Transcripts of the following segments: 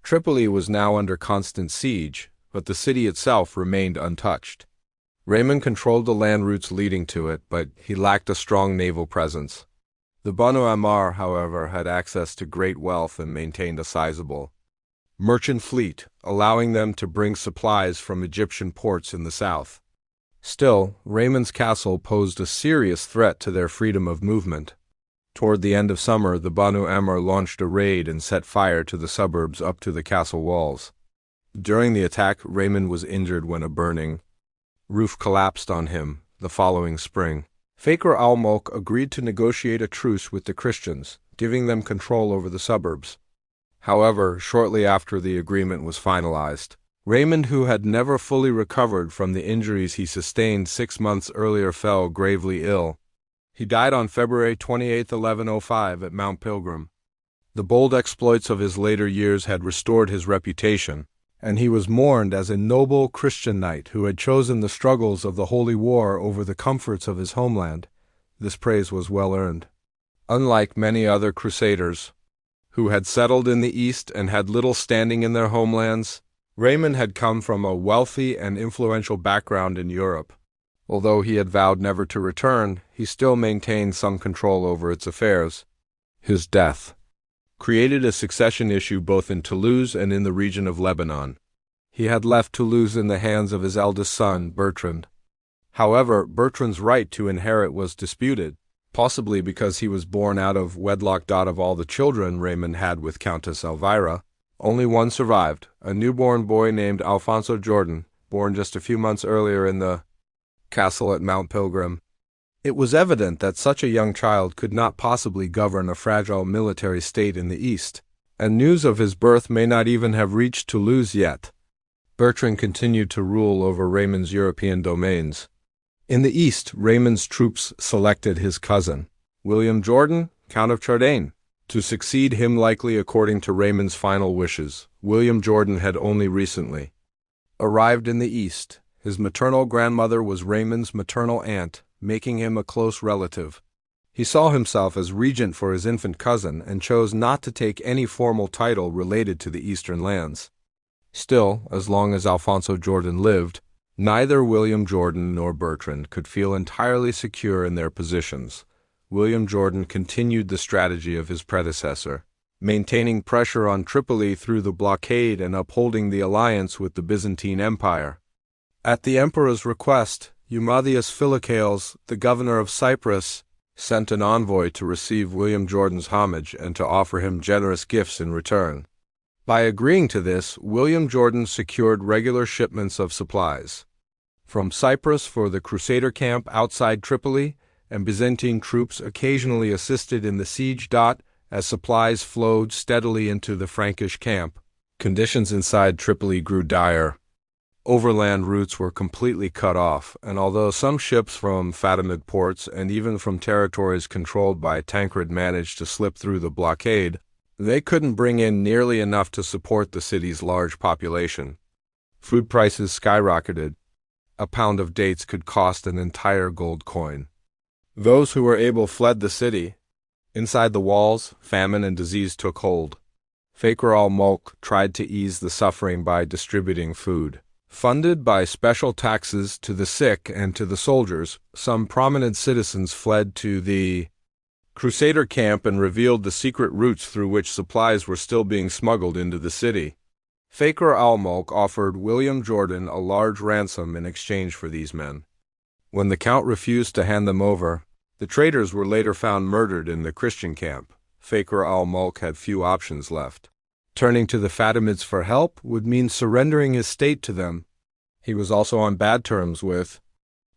Tripoli was now under constant siege, but the city itself remained untouched. Raymond controlled the land routes leading to it, but he lacked a strong naval presence. The Banu Ammar, however, had access to great wealth and maintained a sizable merchant fleet, allowing them to bring supplies from Egyptian ports in the south. Still, Raymond's castle posed a serious threat to their freedom of movement. Toward the end of summer, the Banu Ammar launched a raid and set fire to the suburbs up to the castle walls. During the attack, Raymond was injured when a burning roof collapsed on him the following spring. Fakhr al-Mulk agreed to negotiate a truce with the Christians, giving them control over the suburbs. However, shortly after the agreement was finalized, Raymond, who had never fully recovered from the injuries he sustained 6 months earlier, fell gravely ill. He died on February 28, 1105, at Mount Pilgrim. The bold exploits of his later years had restored his reputation, and he was mourned as a noble Christian knight who had chosen the struggles of the Holy War over the comforts of his homeland. This praise was well earned. Unlike many other Crusaders, who had settled in the East and had little standing in their homelands, Raymond had come from a wealthy and influential background in Europe. Although he had vowed never to return, he still maintained some control over its affairs. His death created a succession issue both in Toulouse and in the region of Lebanon. He had left Toulouse in the hands of his eldest son, Bertrand. However, Bertrand's right to inherit was disputed, possibly because he was born out of wedlock. Of all the children Raymond had with Countess Elvira, only one survived, a newborn boy named Alfonso Jordan, born just a few months earlier in the castle at Mount Pilgrim. It was evident that such a young child could not possibly govern a fragile military state in the East, and news of his birth may not even have reached Toulouse yet. Bertrand continued to rule over Raymond's European domains. In the East, Raymond's troops selected his cousin, William Jordan, Count of Chardin, to succeed him, likely according to Raymond's final wishes. William Jordan had only recently arrived in the East. His maternal grandmother was Raymond's maternal aunt, making him a close relative. He saw himself as regent for his infant cousin and chose not to take any formal title related to the eastern lands. Still, as long as Alfonso Jordan lived, neither William Jordan nor Bertrand could feel entirely secure in their positions. William Jordan continued the strategy of his predecessor, maintaining pressure on Tripoli through the blockade and upholding the alliance with the Byzantine Empire. At the emperor's request, Eumadius Philocales, the governor of Cyprus, sent an envoy to receive William Jordan's homage and to offer him generous gifts in return. By agreeing to this, William Jordan secured regular shipments of supplies from Cyprus for the Crusader camp outside Tripoli, and Byzantine troops occasionally assisted in the siege. As supplies flowed steadily into the Frankish camp, conditions inside Tripoli grew dire. Overland routes were completely cut off, and although some ships from Fatimid ports and even from territories controlled by Tancred managed to slip through the blockade, they couldn't bring in nearly enough to support the city's large population. Food prices skyrocketed. A pound of dates could cost an entire gold coin. Those who were able fled the city. Inside the walls, famine and disease took hold. Fakhr al-Mulk tried to ease the suffering by distributing food. Funded by special taxes to the sick and to the soldiers, some prominent citizens fled to the Crusader camp and revealed the secret routes through which supplies were still being smuggled into the city. Fakhr al-Mulk offered William Jordan a large ransom in exchange for these men. When the count refused to hand them over, the traitors were later found murdered in the Christian camp. Fakhr al-Mulk had few options left. Turning to the Fatimids for help would mean surrendering his state to them. He was also on bad terms with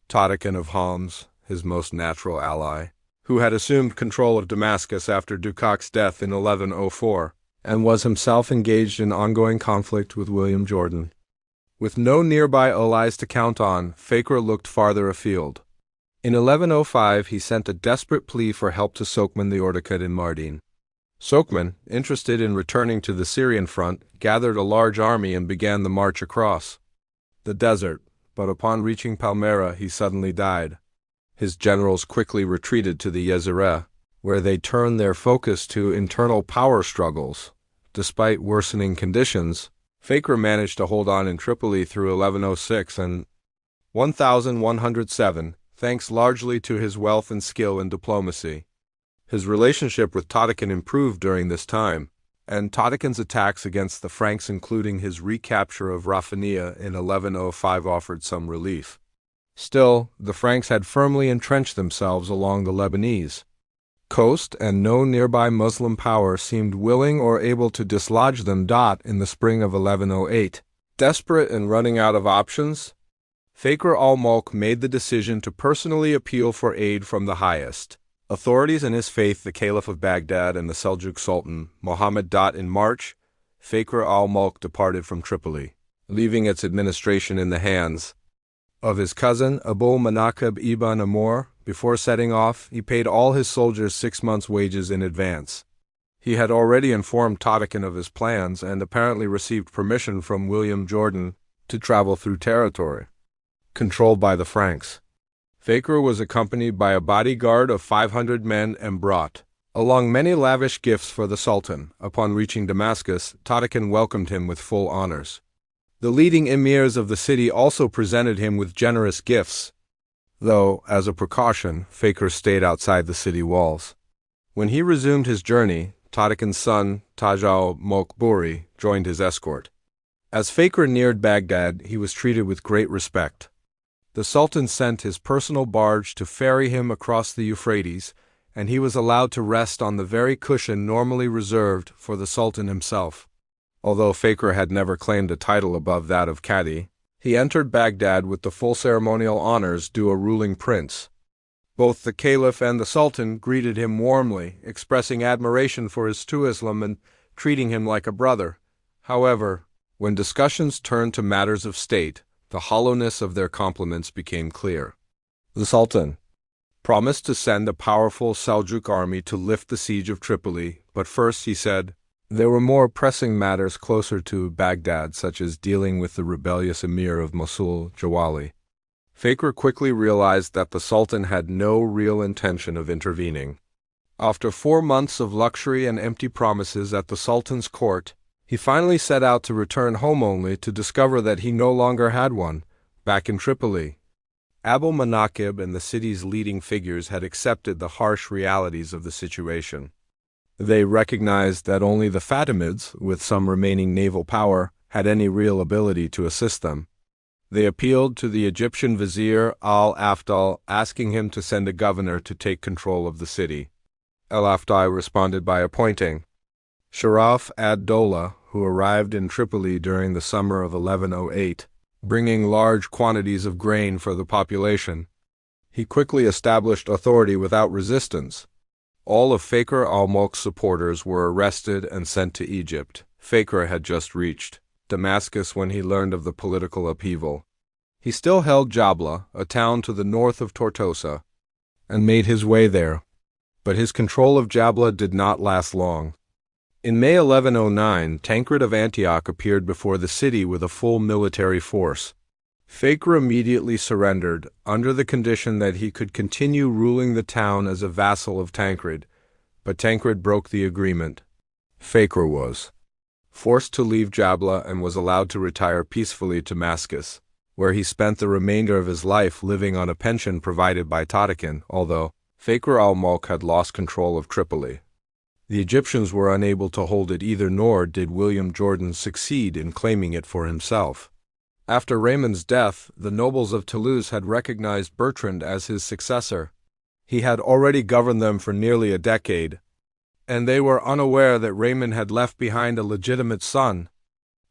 Tottekin of Homs, his most natural ally, who had assumed control of Damascus after Dukak's death in 1104, and was himself engaged in ongoing conflict with William Jordan. With no nearby allies to count on, Fakhr looked farther afield. In 1105, he sent a desperate plea for help to Soghman the Ordikad in Mardin. Soghman, interested in returning to the Syrian front, gathered a large army and began the march across the desert, but upon reaching Palmyra he suddenly died. His generals quickly retreated to the Yezereh, where they turned their focus to internal power struggles. Despite worsening conditions, Fakhr managed to hold on in Tripoli through 1106 and 1107, thanks largely to his wealth and skill in diplomacy. His relationship with Tottekin improved during this time, and Tottekin's attacks against the Franks, including his recapture of Rafania in 1105, offered some relief. Still, the Franks had firmly entrenched themselves along the Lebanese coast, and no nearby Muslim power seemed willing or able to dislodge them. In the spring of 1108, desperate and running out of options, Fakhr al-Mulk made the decision to personally appeal for aid from the highest authorities in his faith, the Caliph of Baghdad and the Seljuk Sultan, Muhammad. In March, Fakhr al-Mulk departed from Tripoli, leaving its administration in the hands of his cousin al-Manaqib ibn Amr. Before setting off, he paid all his soldiers 6 months' wages in advance. He had already informed Tottekin of his plans and apparently received permission from William Jordan to travel through territory controlled by the Franks. Fakhr was accompanied by a bodyguard of 500 men and brought along many lavish gifts for the Sultan. Upon reaching Damascus, Tottekin welcomed him with full honors. The leading emirs of the city also presented him with generous gifts, though, as a precaution, Fakhr stayed outside the city walls. When he resumed his journey, Tottekin's son, Taj al-Mulk joined his escort. As Fakhr neared Baghdad, he was treated with great respect. The Sultan sent his personal barge to ferry him across the Euphrates, and he was allowed to rest on the very cushion normally reserved for the Sultan himself. Although Fakhr had never claimed a title above that of Qadi, he entered Baghdad with the full ceremonial honors due a ruling prince. Both the Caliph and the Sultan greeted him warmly, expressing admiration for his true Islam and treating him like a brother. However, when discussions turned to matters of state, the hollowness of their compliments became clear. The Sultan promised to send a powerful Seljuk army to lift the siege of Tripoli, but first, he said, there were more pressing matters closer to Baghdad, such as dealing with the rebellious emir of Mosul, Jawali. Fakhr quickly realized that the Sultan had no real intention of intervening. After 4 months of luxury and empty promises at the Sultan's court, he finally set out to return home, only to discover that he no longer had one. Back in Tripoli, al-Manaqib and the city's leading figures had accepted the harsh realities of the situation. They recognized that only the Fatimids, with some remaining naval power, had any real ability to assist them. They appealed to the Egyptian vizier al-Afdal, asking him to send a governor to take control of the city. Al-Afdal responded by appointing Sharaf ad-Dawla, who arrived in Tripoli during the summer of 1108, bringing large quantities of grain for the population. He quickly established authority without resistance. All of Fakhr al-Mulk's supporters were arrested and sent to Egypt. Fakhr had just reached Damascus when he learned of the political upheaval. He still held Jabla, a town to the north of Tortosa, and made his way there. But his control of Jabla did not last long. In May 1109, Tancred of Antioch appeared before the city with a full military force. Fakhr immediately surrendered, under the condition that he could continue ruling the town as a vassal of Tancred, but Tancred broke the agreement. Fakhr was forced to leave Jabla and was allowed to retire peacefully to Damascus, where he spent the remainder of his life living on a pension provided by Tottekin, although Fakhr al-Mulk had lost control of Tripoli. The Egyptians were unable to hold it either, nor did William Jordan succeed in claiming it for himself. After Raymond's death, the nobles of Toulouse had recognized Bertrand as his successor. He had already governed them for nearly a decade, and they were unaware that Raymond had left behind a legitimate son.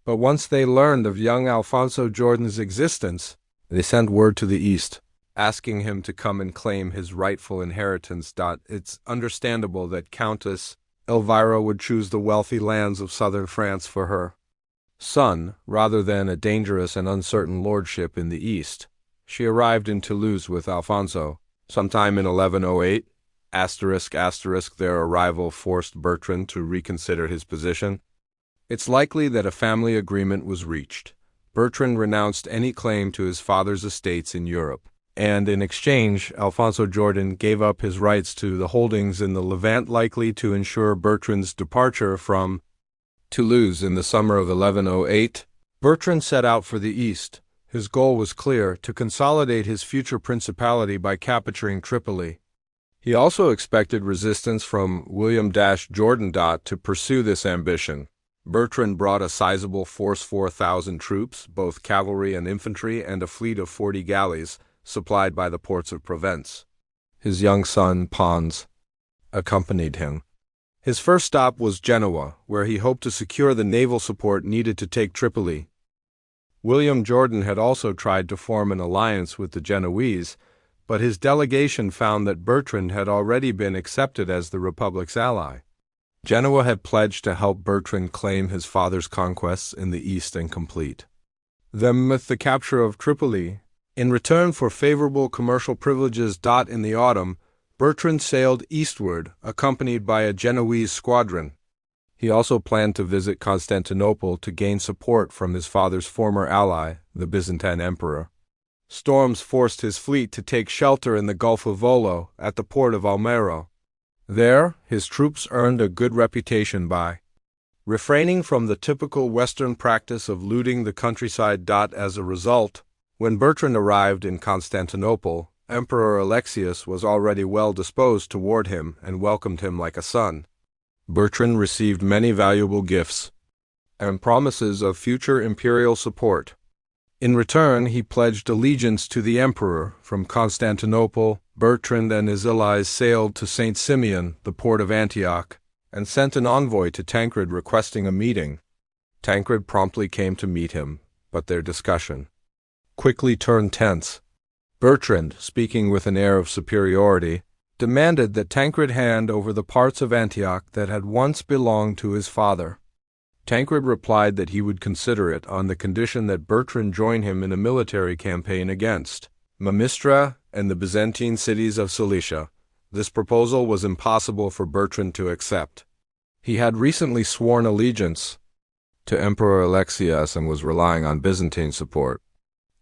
But once they learned of young Alfonso Jordan's existence, they sent word to the east, asking him to come and claim his rightful inheritance. It's understandable that Countess Elvira would choose the wealthy lands of southern France for her son, rather than a dangerous and uncertain lordship in the east. She arrived in Toulouse with Alfonso sometime in 1108. Their arrival forced Bertrand to reconsider his position. It's likely that a family agreement was reached. Bertrand renounced any claim to his father's estates in Europe, and in exchange, Alfonso Jordan gave up his rights to the holdings in the Levant, likely to ensure Bertrand's departure from Toulouse in the summer of 1108, Bertrand set out for the east. His goal was clear: to consolidate his future principality by capturing Tripoli. He also expected resistance from William Jordan to pursue this ambition. Bertrand brought a sizable force, 4,000 troops, both cavalry and infantry, and a fleet of 40 galleys, supplied by the ports of Provence. His young son, Pons, accompanied him. His first stop was Genoa, where he hoped to secure the naval support needed to take Tripoli. William Jordan had also tried to form an alliance with the Genoese, but his delegation found that Bertrand had already been accepted as the Republic's ally. Genoa had pledged to help Bertrand claim his father's conquests in the east and complete them with the capture of Tripoli. In return for favorable commercial privileges. In the autumn, Bertrand sailed eastward, accompanied by a Genoese squadron. He also planned to visit Constantinople to gain support from his father's former ally, the Byzantine emperor. Storms forced his fleet to take shelter in the Gulf of Volo at the port of Almero. There, his troops earned a good reputation by refraining from the typical Western practice of looting the countryside. As a result, when Bertrand arrived in Constantinople, Emperor Alexius was already well disposed toward him and welcomed him like a son. Bertrand received many valuable gifts and promises of future imperial support. In return, he pledged allegiance to the emperor. From Constantinople, Bertrand and his allies sailed to St. Simeon, the port of Antioch, and sent an envoy to Tancred requesting a meeting. Tancred promptly came to meet him, but their discussion quickly turned tense. Bertrand, speaking with an air of superiority, demanded that Tancred hand over the parts of Antioch that had once belonged to his father. Tancred replied that he would consider it on the condition that Bertrand join him in a military campaign against Mamistra and the Byzantine cities of Cilicia. This proposal was impossible for Bertrand to accept. He had recently sworn allegiance to Emperor Alexius and was relying on Byzantine support.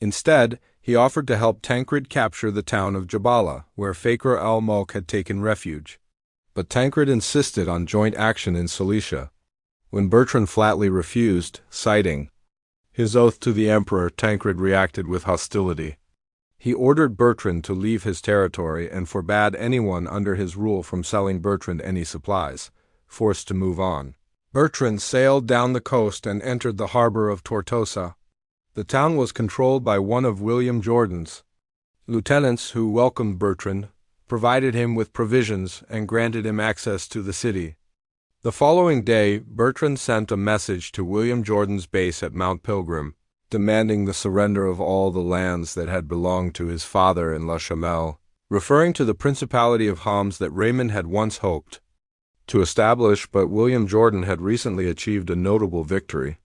Instead, he offered to help Tancred capture the town of Jabala, where Fakhr al-Mulk had taken refuge. But Tancred insisted on joint action in Cilicia. When Bertrand flatly refused, citing his oath to the emperor, Tancred reacted with hostility. He ordered Bertrand to leave his territory and forbade anyone under his rule from selling Bertrand any supplies. Forced to move on, Bertrand sailed down the coast and entered the harbor of Tortosa. The town was controlled by one of William Jordan's lieutenants, who welcomed Bertrand, provided him with provisions, and granted him access to the city. The following day, Bertrand sent a message to William Jordan's base at Mount Pilgrim, demanding the surrender of all the lands that had belonged to his father in La Chamelle, referring to the Principality of Homs that Raymond had once hoped to establish, but William Jordan had recently achieved a notable victory.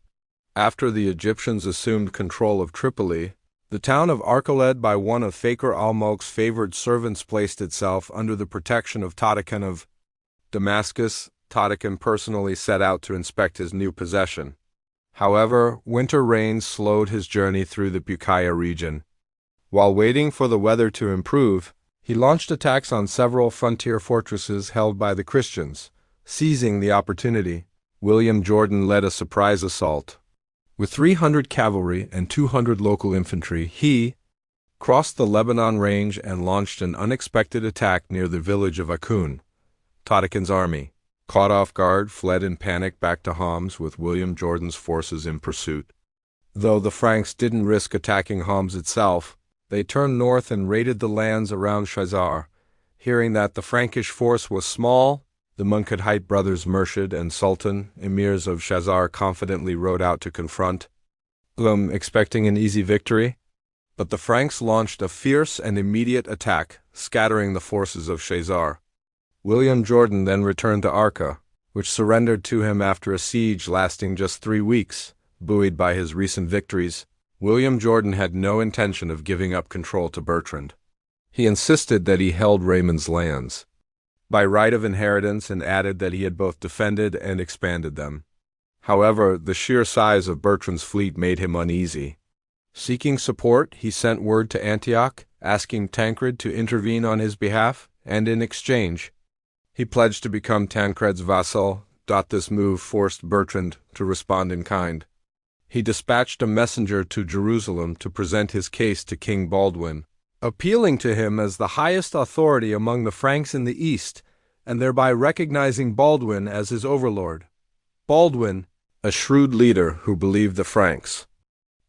After the Egyptians assumed control of Tripoli, the town of Arcaled, by one of Fakhr al-Mulk's favored servants, placed itself under the protection of Tatakan of Damascus. Tatakan personally set out to inspect his new possession. However, winter rains slowed his journey through the Bukaya region. While waiting for the weather to improve, he launched attacks on several frontier fortresses held by the Christians. Seizing the opportunity, William Jordan led a surprise assault. With 300 cavalry and 200 local infantry, he crossed the Lebanon range and launched an unexpected attack near the village of Akun. Tatakan's army, caught off guard, fled in panic back to Homs with William Jordan's forces in pursuit. Though the Franks didn't risk attacking Homs itself, they turned north and raided the lands around Chazar. Hearing that the Frankish force was small, the Munkadhite brothers Murshid and Sultan, emirs of Chazar, confidently rode out to confront them, expecting an easy victory. But the Franks launched a fierce and immediate attack, scattering the forces of Chazar. William Jordan then returned to Arca, which surrendered to him after a siege lasting just 3 weeks. Buoyed by his recent victories, William Jordan had no intention of giving up control to Bertrand. He insisted that he held Raymond's lands by right of inheritance and added that he had both defended and expanded them. However, the sheer size of Bertrand's fleet made him uneasy. Seeking support, he sent word to Antioch, asking Tancred to intervene on his behalf, and in exchange, he pledged to become Tancred's vassal. This move forced Bertrand to respond in kind. He dispatched a messenger to Jerusalem to present his case to King Baldwin, appealing to him as the highest authority among the Franks in the East, and thereby recognizing Baldwin as his overlord. Baldwin, a shrewd leader who believed the Franks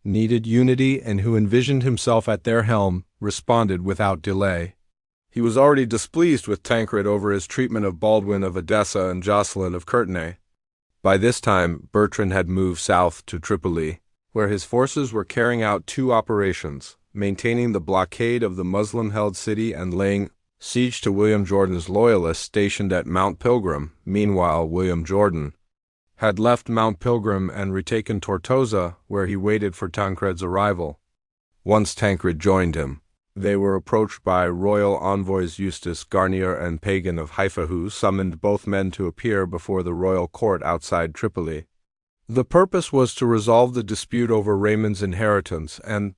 needed unity and who envisioned himself at their helm, responded without delay. He was already displeased with Tancred over his treatment of Baldwin of Edessa and Jocelyn of Courtenay. By this time, Bertrand had moved south to Tripoli, where his forces were carrying out two operations, maintaining the blockade of the Muslim-held city and laying siege to William Jordan's loyalists stationed at Mount Pilgrim. Meanwhile, William Jordan had left Mount Pilgrim and retaken Tortosa, where he waited for Tancred's arrival. Once Tancred joined him, they were approached by royal envoys Eustace, Garnier, and Pagan of Haifa, who summoned both men to appear before the royal court outside Tripoli. The purpose was to resolve the dispute over Raymond's inheritance and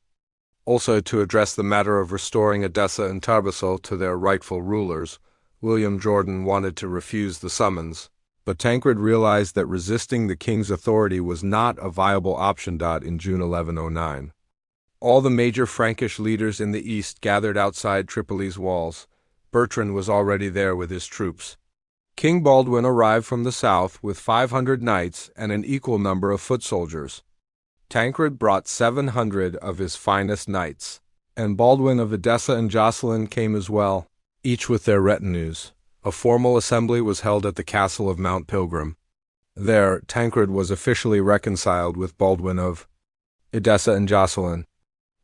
also to address the matter of restoring Edessa and Tarbasul to their rightful rulers. William Jordan wanted to refuse the summons, but Tancred realized that resisting the king's authority was not a viable option. In June 1109, all the major Frankish leaders in the east gathered outside Tripoli's walls. Bertrand was already there with his troops. King Baldwin arrived from the south with 500 knights and an equal number of foot soldiers. Tancred brought 700 of his finest knights, and Baldwin of Edessa and Jocelyn came as well, each with their retinues. A formal assembly was held at the castle of Mount Pilgrim. There, Tancred was officially reconciled with Baldwin of Edessa and Jocelyn.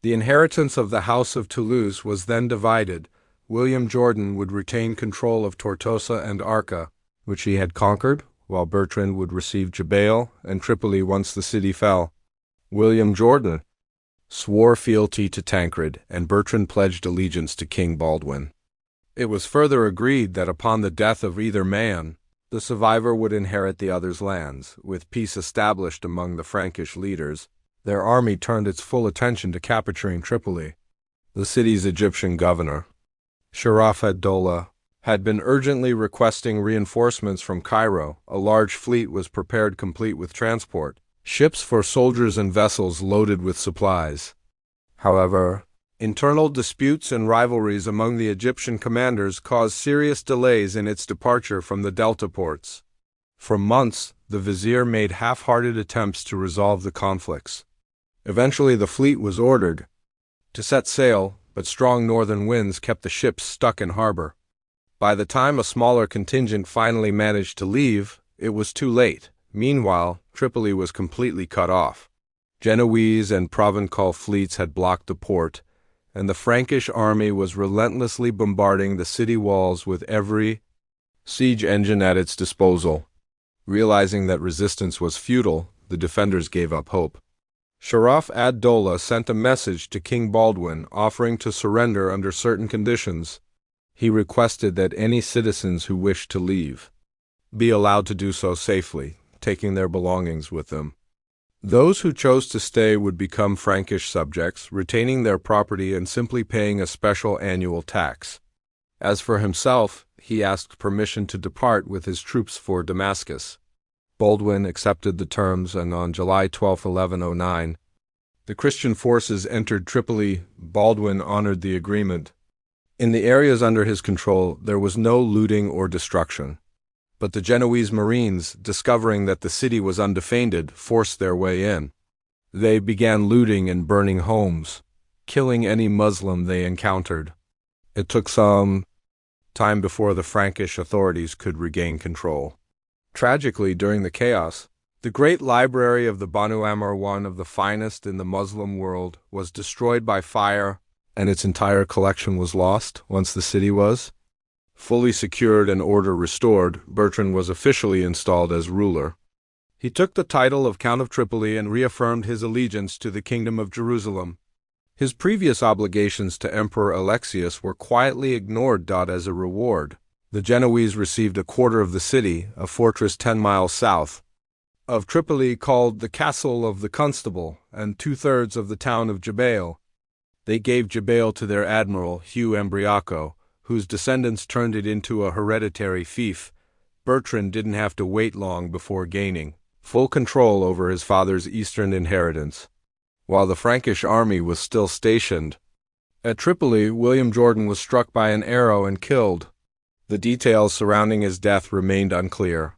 The inheritance of the House of Toulouse was then divided. William Jordan would retain control of Tortosa and Arca, which he had conquered, while Bertrand would receive Jabail and Tripoli once the city fell. William Jordan swore fealty to Tancred, and Bertrand pledged allegiance to King Baldwin. It was further agreed that upon the death of either man, the survivor would inherit the other's lands. With peace established among the Frankish leaders, their army turned its full attention to capturing Tripoli. The city's Egyptian governor, Sharaf ad-Dawla, had been urgently requesting reinforcements from Cairo. A large fleet was prepared, complete with transport, ships for soldiers and vessels loaded with supplies. However, internal disputes and rivalries among the Egyptian commanders caused serious delays in its departure from the delta ports. For months, the vizier made half-hearted attempts to resolve the conflicts. Eventually, the fleet was ordered to set sail, but strong northern winds kept the ships stuck in harbor. By the time a smaller contingent finally managed to leave, it was too late. Meanwhile, Tripoli was completely cut off. Genoese and Provençal fleets had blocked the port, and the Frankish army was relentlessly bombarding the city walls with every siege engine at its disposal. Realizing that resistance was futile, the defenders gave up hope. Sharaf ad-Dawla sent a message to King Baldwin offering to surrender under certain conditions. He requested that any citizens who wished to leave be allowed to do so safely, taking their belongings with them. Those who chose to stay would become Frankish subjects, retaining their property and simply paying a special annual tax. As for himself, he asked permission to depart with his troops for Damascus. Baldwin accepted the terms, and on July 12, 1109, the Christian forces entered Tripoli. Baldwin honored the agreement. In the areas under his control, there was no looting or destruction. But the Genoese Marines, discovering that the city was undefended, forced their way in. They began looting and burning homes, killing any Muslim they encountered. It took some time before the Frankish authorities could regain control. Tragically, during the chaos, the great library of the Banu Ammar, one of the finest in the Muslim world, was destroyed by fire, and its entire collection was lost once the city was fully secured and order restored. Bertrand was officially installed as ruler. He took the title of Count of Tripoli and reaffirmed his allegiance to the Kingdom of Jerusalem. His previous obligations to Emperor Alexius were quietly ignored. As a reward, the Genoese received a quarter of the city, a fortress 10 miles south of Tripoli called the Castle of the Constable, and 2/3 of the town of Jabail. They gave Jabail to their admiral, Hugh Ambriaco, whose descendants turned it into a hereditary fief. Bertrand didn't have to wait long before gaining full control over his father's eastern inheritance. While the Frankish army was still stationed at Tripoli, William Jordan was struck by an arrow and killed. The details surrounding his death remained unclear.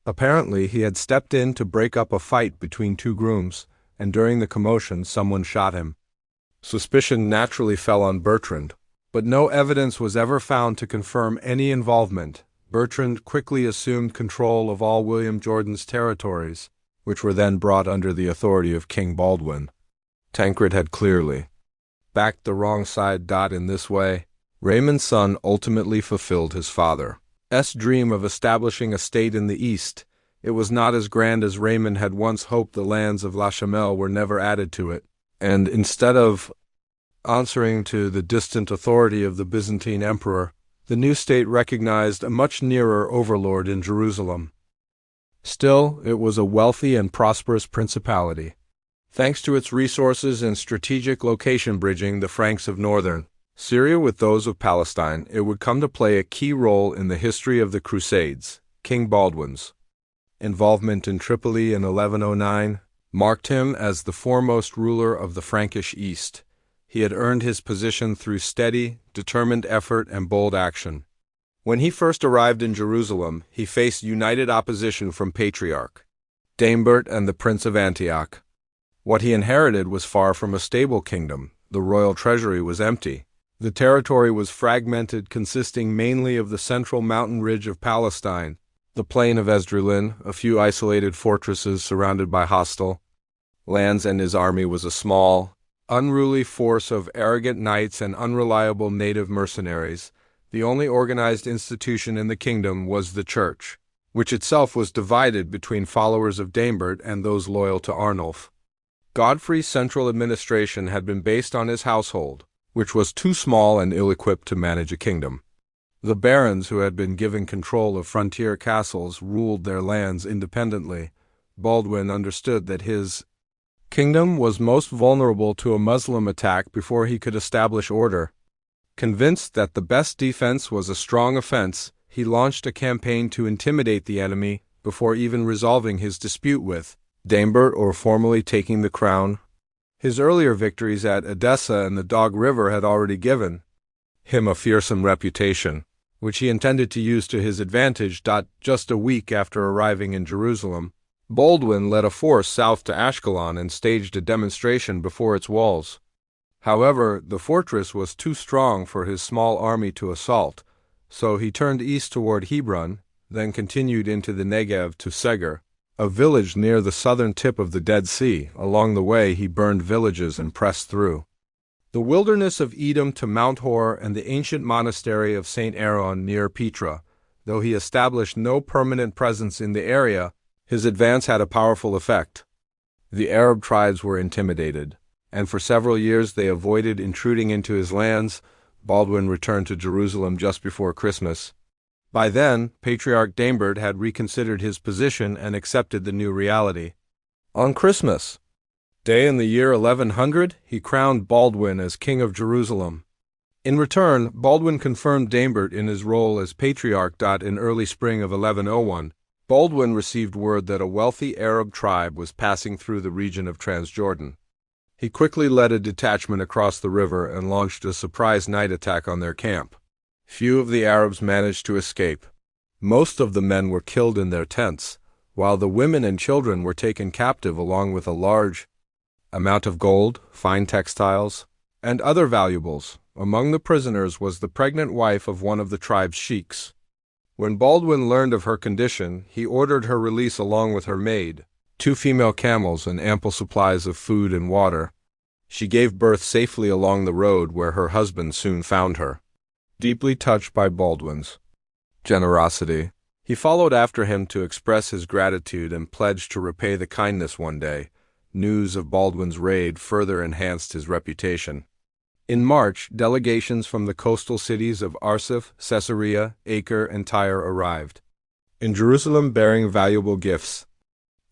Apparently, he had stepped in to break up a fight between two grooms, and during the commotion, someone shot him. Suspicion naturally fell on Bertrand, but no evidence was ever found to confirm any involvement. Bertrand quickly assumed control of all William Jordan's territories, which were then brought under the authority of King Baldwin. Tancred had clearly backed the wrong side. In this way, Raymond's son ultimately fulfilled his father's dream of establishing a state in the East. It was not as grand as Raymond had once hoped. The lands of La Chamelle were never added to it, and instead of answering to the distant authority of the Byzantine emperor, the new state recognized a much nearer overlord in Jerusalem. Still, it was a wealthy and prosperous principality. Thanks to its resources and strategic location bridging the Franks of northern Syria with those of Palestine, it would come to play a key role in the history of the Crusades. King Baldwin's involvement in Tripoli in 1109 marked him as the foremost ruler of the Frankish East. He had earned his position through steady, determined effort and bold action. When he first arrived in Jerusalem, he faced united opposition from Patriarch Daimbert and the Prince of Antioch. What he inherited was far from a stable kingdom. The royal treasury was empty. The territory was fragmented, consisting mainly of the central mountain ridge of Palestine, the plain of Esdraelon, a few isolated fortresses surrounded by hostile lands, and his army was a small, unruly force of arrogant knights and unreliable native mercenaries. The only organized institution in the kingdom was the church, which itself was divided between followers of Daimbert and those loyal to Arnulf. Godfrey's central administration had been based on his household, which was too small and ill-equipped to manage a kingdom. The barons, who had been given control of frontier castles, ruled their lands independently. Baldwin understood that his kingdom was most vulnerable to a Muslim attack before he could establish order. Convinced that the best defense was a strong offense, he launched a campaign to intimidate the enemy before even resolving his dispute with Daimbert or formally taking the crown. His earlier victories at Edessa and the Dog River had already given him a fearsome reputation, which he intended to use to his advantage. Just a week after arriving in Jerusalem, Baldwin led a force south to Ashkelon and staged a demonstration before its walls. However, the fortress was too strong for his small army to assault, so he turned east toward Hebron, then continued into the Negev to Segar, a village near the southern tip of the Dead Sea. Along the way, he burned villages and pressed through the wilderness of Edom to Mount Hor and the ancient monastery of St. Aaron near Petra. Though he established no permanent presence in the area, his advance had a powerful effect. The Arab tribes were intimidated, and for several years they avoided intruding into his lands. Baldwin returned to Jerusalem just before Christmas. By then, Patriarch Daimbert had reconsidered his position and accepted the new reality. On Christmas Day in the year 1100, he crowned Baldwin as King of Jerusalem. In return, Baldwin confirmed Daimbert in his role as Patriarch. In early spring of 1101, Baldwin received word that a wealthy Arab tribe was passing through the region of Transjordan. He quickly led a detachment across the river and launched a surprise night attack on their camp. Few of the Arabs managed to escape. Most of the men were killed in their tents, while the women and children were taken captive along with a large amount of gold, fine textiles, and other valuables. Among the prisoners was the pregnant wife of one of the tribe's sheiks. When Baldwin learned of her condition, he ordered her release along with her maid, 2 female camels, and ample supplies of food and water. She gave birth safely along the road, where her husband soon found her. Deeply touched by Baldwin's generosity, he followed after him to express his gratitude and pledged to repay the kindness one day. News of Baldwin's raid further enhanced his reputation. In March, delegations from the coastal cities of Arsuf, Caesarea, Acre, and Tyre arrived in Jerusalem bearing valuable gifts.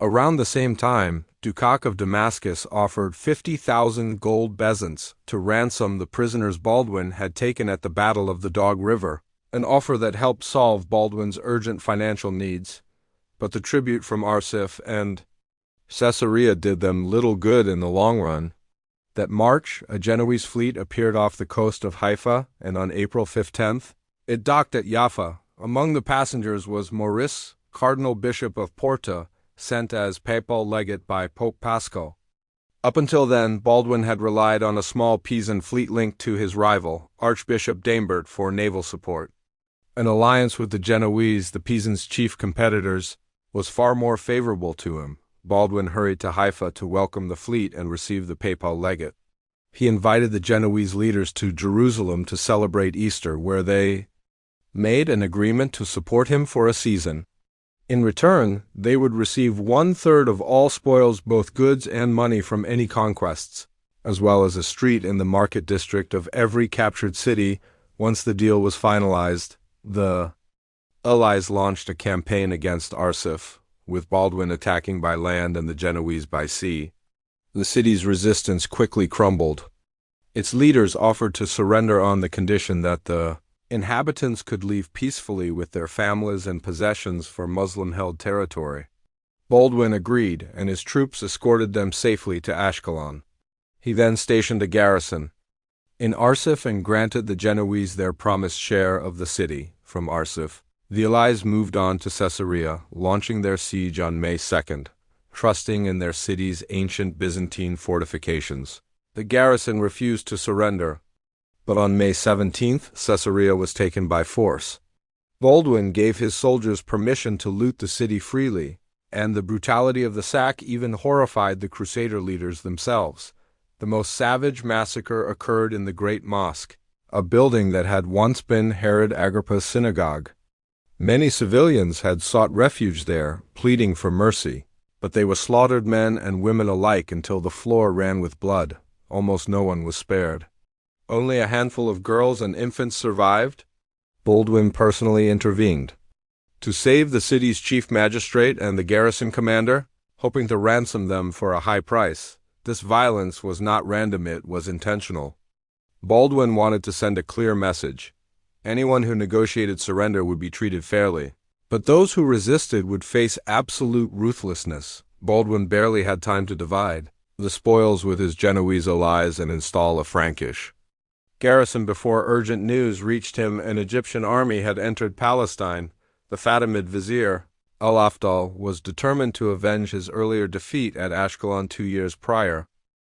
Around the same time, Dukat of Damascus offered 50,000 gold bezants to ransom the prisoners Baldwin had taken at the Battle of the Dog River. an offer that helped solve Baldwin's urgent financial needs, but the tribute from Arsif and Caesarea did them little good in the long run. That March, a Genoese fleet appeared off the coast of Haifa, and on April 15th, it docked at Jaffa. Among the passengers was Maurice, Cardinal Bishop of Porta, sent as papal legate by Pope Paschal. Up until then, Baldwin had relied on a small Pisan fleet linked to his rival, Archbishop Daimbert, for naval support. An alliance with the Genoese, the Pisan's chief competitors, was far more favorable to him. Baldwin hurried to Haifa to welcome the fleet and receive the papal legate. He invited the Genoese leaders to Jerusalem to celebrate Easter, where they made an agreement to support him for a season. In return, they would receive 1/3 of all spoils, both goods and money, from any conquests, as well as a street in the market district of every captured city. Once the deal was finalized, the Allies launched a campaign against Arsif, with Baldwin attacking by land and the Genoese by sea. The city's resistance quickly crumbled. Its leaders offered to surrender on the condition that the inhabitants could leave peacefully with their families and possessions for Muslim-held territory. Baldwin agreed, and his troops escorted them safely to Ashkelon. He then stationed a garrison in Arsif and granted the Genoese their promised share of the city. From Arsif, the Allies moved on to Caesarea, launching their siege on May 2nd, trusting in their city's ancient Byzantine fortifications. The garrison refused to surrender, but on May 17th, Caesarea was taken by force. Baldwin gave his soldiers permission to loot the city freely, and the brutality of the sack even horrified the Crusader leaders themselves. The most savage massacre occurred in the Great Mosque, a building that had once been Herod Agrippa's synagogue. Many civilians had sought refuge there, pleading for mercy, but they were slaughtered, men and women alike, until the floor ran with blood. Almost no one was spared. Only a handful of girls and infants survived. Baldwin personally intervened to save the city's chief magistrate and the garrison commander, hoping to ransom them for a high price. This violence was not random, it was intentional. Baldwin wanted to send a clear message. Anyone who negotiated surrender would be treated fairly, but those who resisted would face absolute ruthlessness. Baldwin barely had time to divide the spoils with his Genoese allies and install a Frankish garrison before urgent news reached him. An Egyptian army had entered Palestine. The Fatimid vizier, al-Afdal, was determined to avenge his earlier defeat at Ashkelon 2 years prior.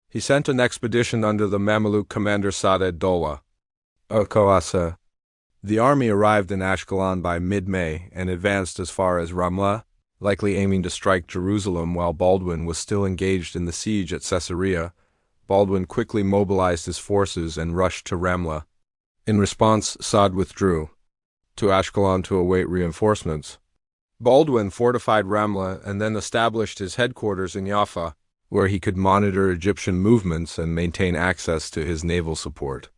He sent an expedition under the Mameluke commander Sa'd ad-Dawla al-Qawasa. The army arrived in Ashkelon by mid-May and advanced as far as Ramla, likely aiming to strike Jerusalem while Baldwin was still engaged in the siege at Caesarea. Baldwin quickly mobilized his forces and rushed to Ramla. In response, Sa'd withdrew to Ashkelon to await reinforcements. Baldwin fortified Ramla and then established his headquarters in Jaffa, where he could monitor Egyptian movements and maintain access to his naval support.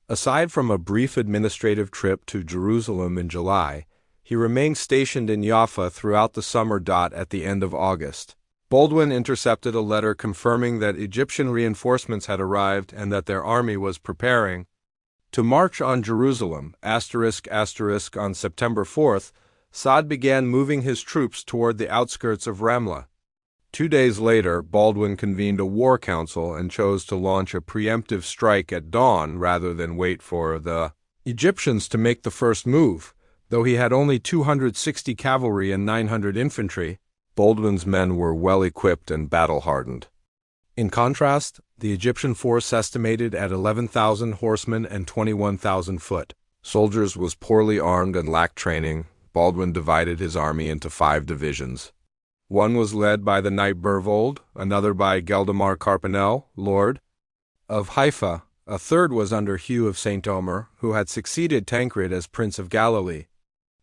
Aside from a brief administrative trip to Jerusalem in July, he remained stationed in Jaffa throughout the summer. At the end of August, Baldwin intercepted a letter confirming that Egyptian reinforcements had arrived and that their army was preparing to march on Jerusalem. On September 4th, Sa'd began moving his troops toward the outskirts of Ramla. 2 days later, Baldwin convened a war council and chose to launch a preemptive strike at dawn rather than wait for the Egyptians to make the first move. Though he had only 260 cavalry and 900 infantry, Baldwin's men were well-equipped and battle-hardened. In contrast, the Egyptian force, estimated at 11,000 horsemen and 21,000 foot soldiers, was poorly armed and lacked training. Baldwin divided his army into 5 divisions. One was led by the knight Bervold, another by Geldemar Carpanel, Lord of Haifa. A third was under Hugh of St. Omer, who had succeeded Tancred as Prince of Galilee.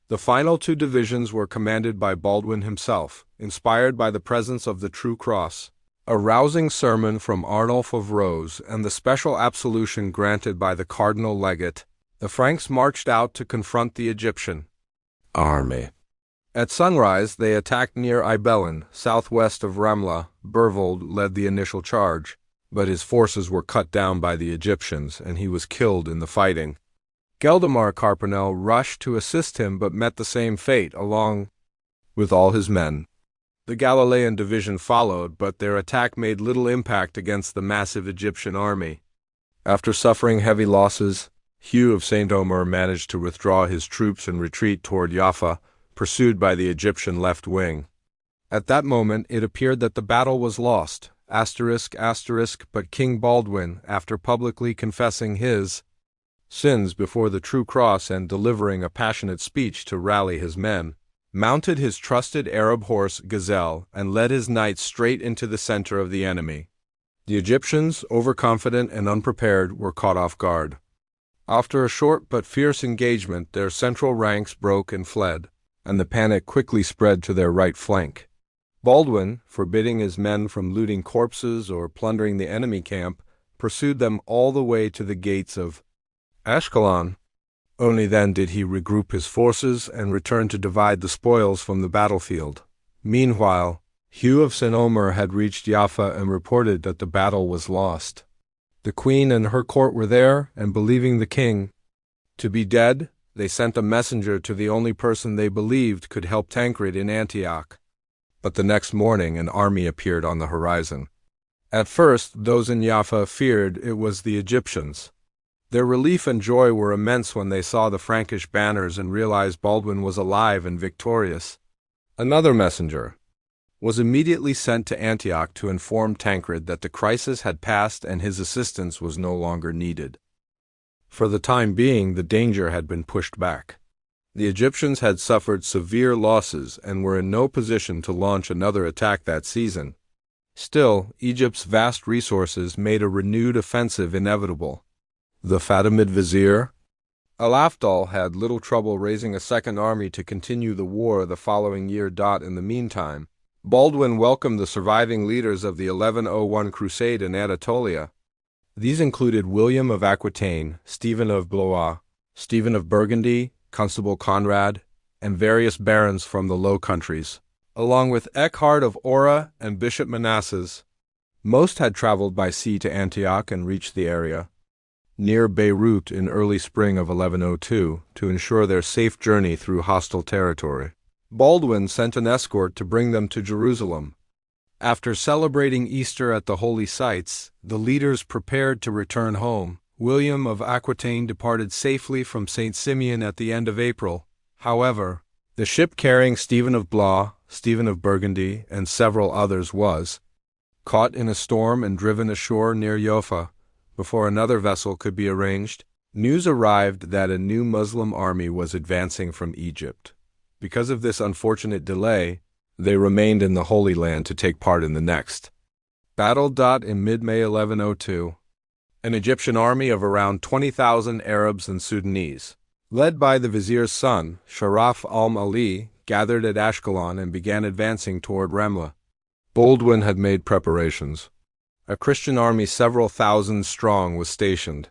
The final 2 divisions were commanded by Baldwin himself, inspired by the presence of the true cross, a rousing sermon from Arnulf of Rose, and the special absolution granted by the cardinal legate. The Franks marched out to confront the Egyptian army. At sunrise, they attacked near Ibelin, southwest of Ramla. Bervold led the initial charge, but his forces were cut down by the Egyptians, and he was killed in the fighting. Geldemar Carpinel rushed to assist him but met the same fate along with all his men. The Galilean division followed, but their attack made little impact against the massive Egyptian army. After suffering heavy losses, Hugh of St. Omer managed to withdraw his troops and retreat toward Jaffa, pursued by the Egyptian left wing. At that moment it appeared that the battle was lost, but King Baldwin, after publicly confessing his sins before the true cross and delivering a passionate speech to rally his men, mounted his trusted Arab horse Gazelle and led his knights straight into the center of the enemy. The Egyptians, overconfident and unprepared, were caught off guard. After a short but fierce engagement, their central ranks broke and fled, and the panic quickly spread to their right flank. Baldwin, forbidding his men from looting corpses or plundering the enemy camp, pursued them all the way to the gates of Ashkelon. Only then did he regroup his forces and return to divide the spoils from the battlefield. Meanwhile, Hugh of St. Omer had reached Jaffa and reported that the battle was lost. The queen and her court were there, and believing the king to be dead, they sent a messenger to the only person they believed could help Tancred in Antioch. But the next morning an army appeared on the horizon. At first, those in Jaffa feared it was the Egyptians. Their relief and joy were immense when they saw the Frankish banners and realized Baldwin was alive and victorious. Another messenger was immediately sent to Antioch to inform Tancred that the crisis had passed and his assistance was no longer needed. For the time being, the danger had been pushed back. The Egyptians had suffered severe losses and were in no position to launch another attack that season. Still, Egypt's vast resources made a renewed offensive inevitable. The Fatimid vizier, Al-Afdal, had little trouble raising a second army to continue the war the following year. In the meantime, Baldwin welcomed the surviving leaders of the 1101 Crusade in Anatolia. These included William of Aquitaine, Stephen of Blois, Stephen of Burgundy, Constable Conrad, and various barons from the Low Countries, along with Eckhard of Ora and Bishop Manasses. Most had traveled by sea to Antioch and reached the area near Beirut in early spring of 1102 to ensure their safe journey through hostile territory. Baldwin sent an escort to bring them to Jerusalem. After celebrating Easter at the holy sites, the leaders prepared to return home. William of Aquitaine departed safely from St. Simeon at the end of April. However, the ship carrying Stephen of Blois, Stephen of Burgundy, and several others was caught in a storm and driven ashore near Jaffa. Before another vessel could be arranged, news arrived that a new Muslim army was advancing from Egypt. Because of this unfortunate delay, they remained in the Holy Land to take part in the next battle. In mid-May 1102, an Egyptian army of around 20,000 Arabs and Sudanese, led by the vizier's son, Sharaf al-Ali, gathered at Ashkelon and began advancing toward Ramla. Baldwin had made preparations. A Christian army several thousand strong was stationed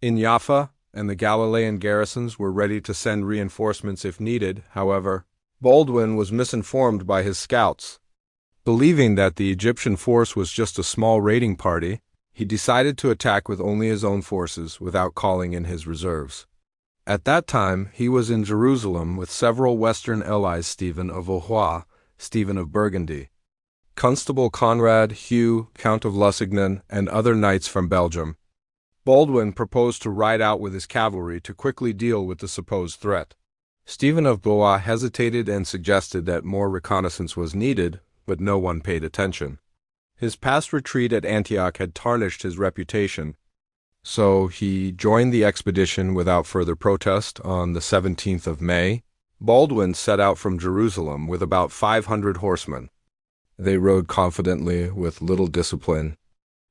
in Jaffa, and the Galilean garrisons were ready to send reinforcements if needed. However, Baldwin was misinformed by his scouts. Believing that the Egyptian force was just a small raiding party, he decided to attack with only his own forces without calling in his reserves. At that time, he was in Jerusalem with several Western allies: Stephen of Valois, Stephen of Burgundy, Constable Conrad, Hugh, Count of Lusignan, and other knights from Belgium. Baldwin proposed to ride out with his cavalry to quickly deal with the supposed threat. Stephen of Blois hesitated and suggested that more reconnaissance was needed, but no one paid attention. His past retreat at Antioch had tarnished his reputation, so he joined the expedition without further protest. On the 17th of May, Baldwin set out from Jerusalem with about 500 horsemen. They rode confidently with little discipline.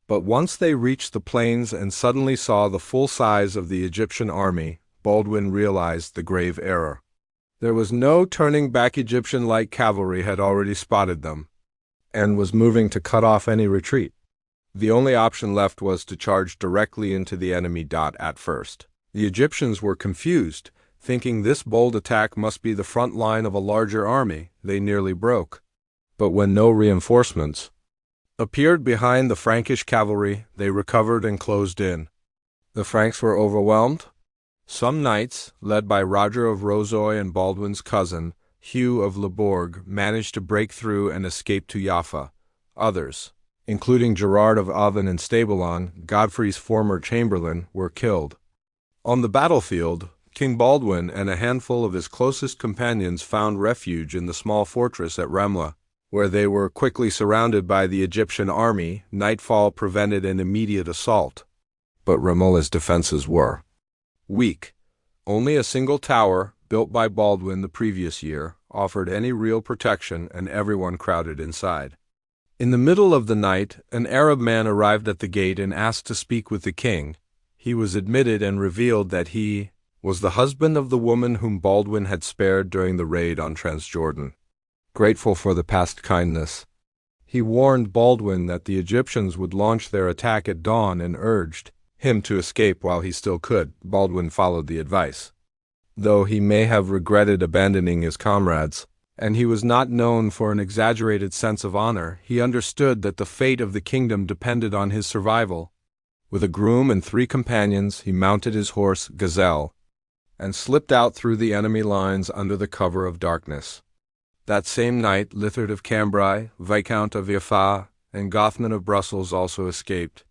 But once they reached the plains and suddenly saw the full size of the Egyptian army, Baldwin realized the grave error. There was no turning back. Egyptian light cavalry had already spotted them and was moving to cut off any retreat. The only option left was to charge directly into the enemy. At first, the Egyptians were confused, thinking this bold attack must be the front line of a larger army. They nearly broke. But when no reinforcements appeared behind the Frankish cavalry, they recovered and closed in. The Franks were overwhelmed. Some knights, led by Roger of Rozoy and Baldwin's cousin, Hugh of Labourg, managed to break through and escape to Jaffa. Others, including Gerard of Oven and Stabelon, Godfrey's former chamberlain, were killed. On the battlefield, King Baldwin and a handful of his closest companions found refuge in the small fortress at Ramla, where they were quickly surrounded by the Egyptian army. Nightfall prevented an immediate assault, but Ramallah's defenses were weak. Only a single tower, built by Baldwin the previous year, offered any real protection, and everyone crowded inside. In the middle of the night, an Arab man arrived at the gate and asked to speak with the king. He was admitted and revealed that he was the husband of the woman whom Baldwin had spared during the raid on Transjordan. Grateful for the past kindness, he warned Baldwin that the Egyptians would launch their attack at dawn and urged him to escape while he still could. Baldwin followed the advice. Though he may have regretted abandoning his comrades, and he was not known for an exaggerated sense of honor, he understood that the fate of the kingdom depended on his survival. With a groom and 3 companions, he mounted his horse, Gazelle, and slipped out through the enemy lines under the cover of darkness. That same night, Lithard of Cambrai, Viscount of Jaffa, and Gothman of Brussels also escaped.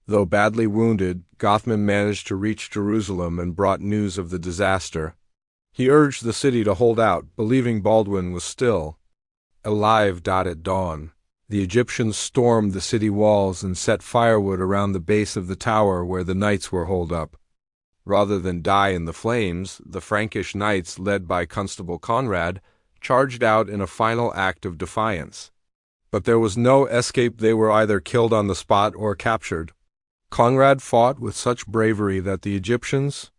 Though badly wounded, Gothman managed to reach Jerusalem and brought news of the disaster. He urged the city to hold out, believing Baldwin was still alive. At dawn, the Egyptians stormed the city walls and set firewood around the base of the tower where the knights were holed up. Rather than die in the flames, the Frankish knights, led by Constable Conrad, charged out in a final act of defiance. But there was no escape. They were either killed on the spot or captured. Conrad fought with such bravery that the Egyptians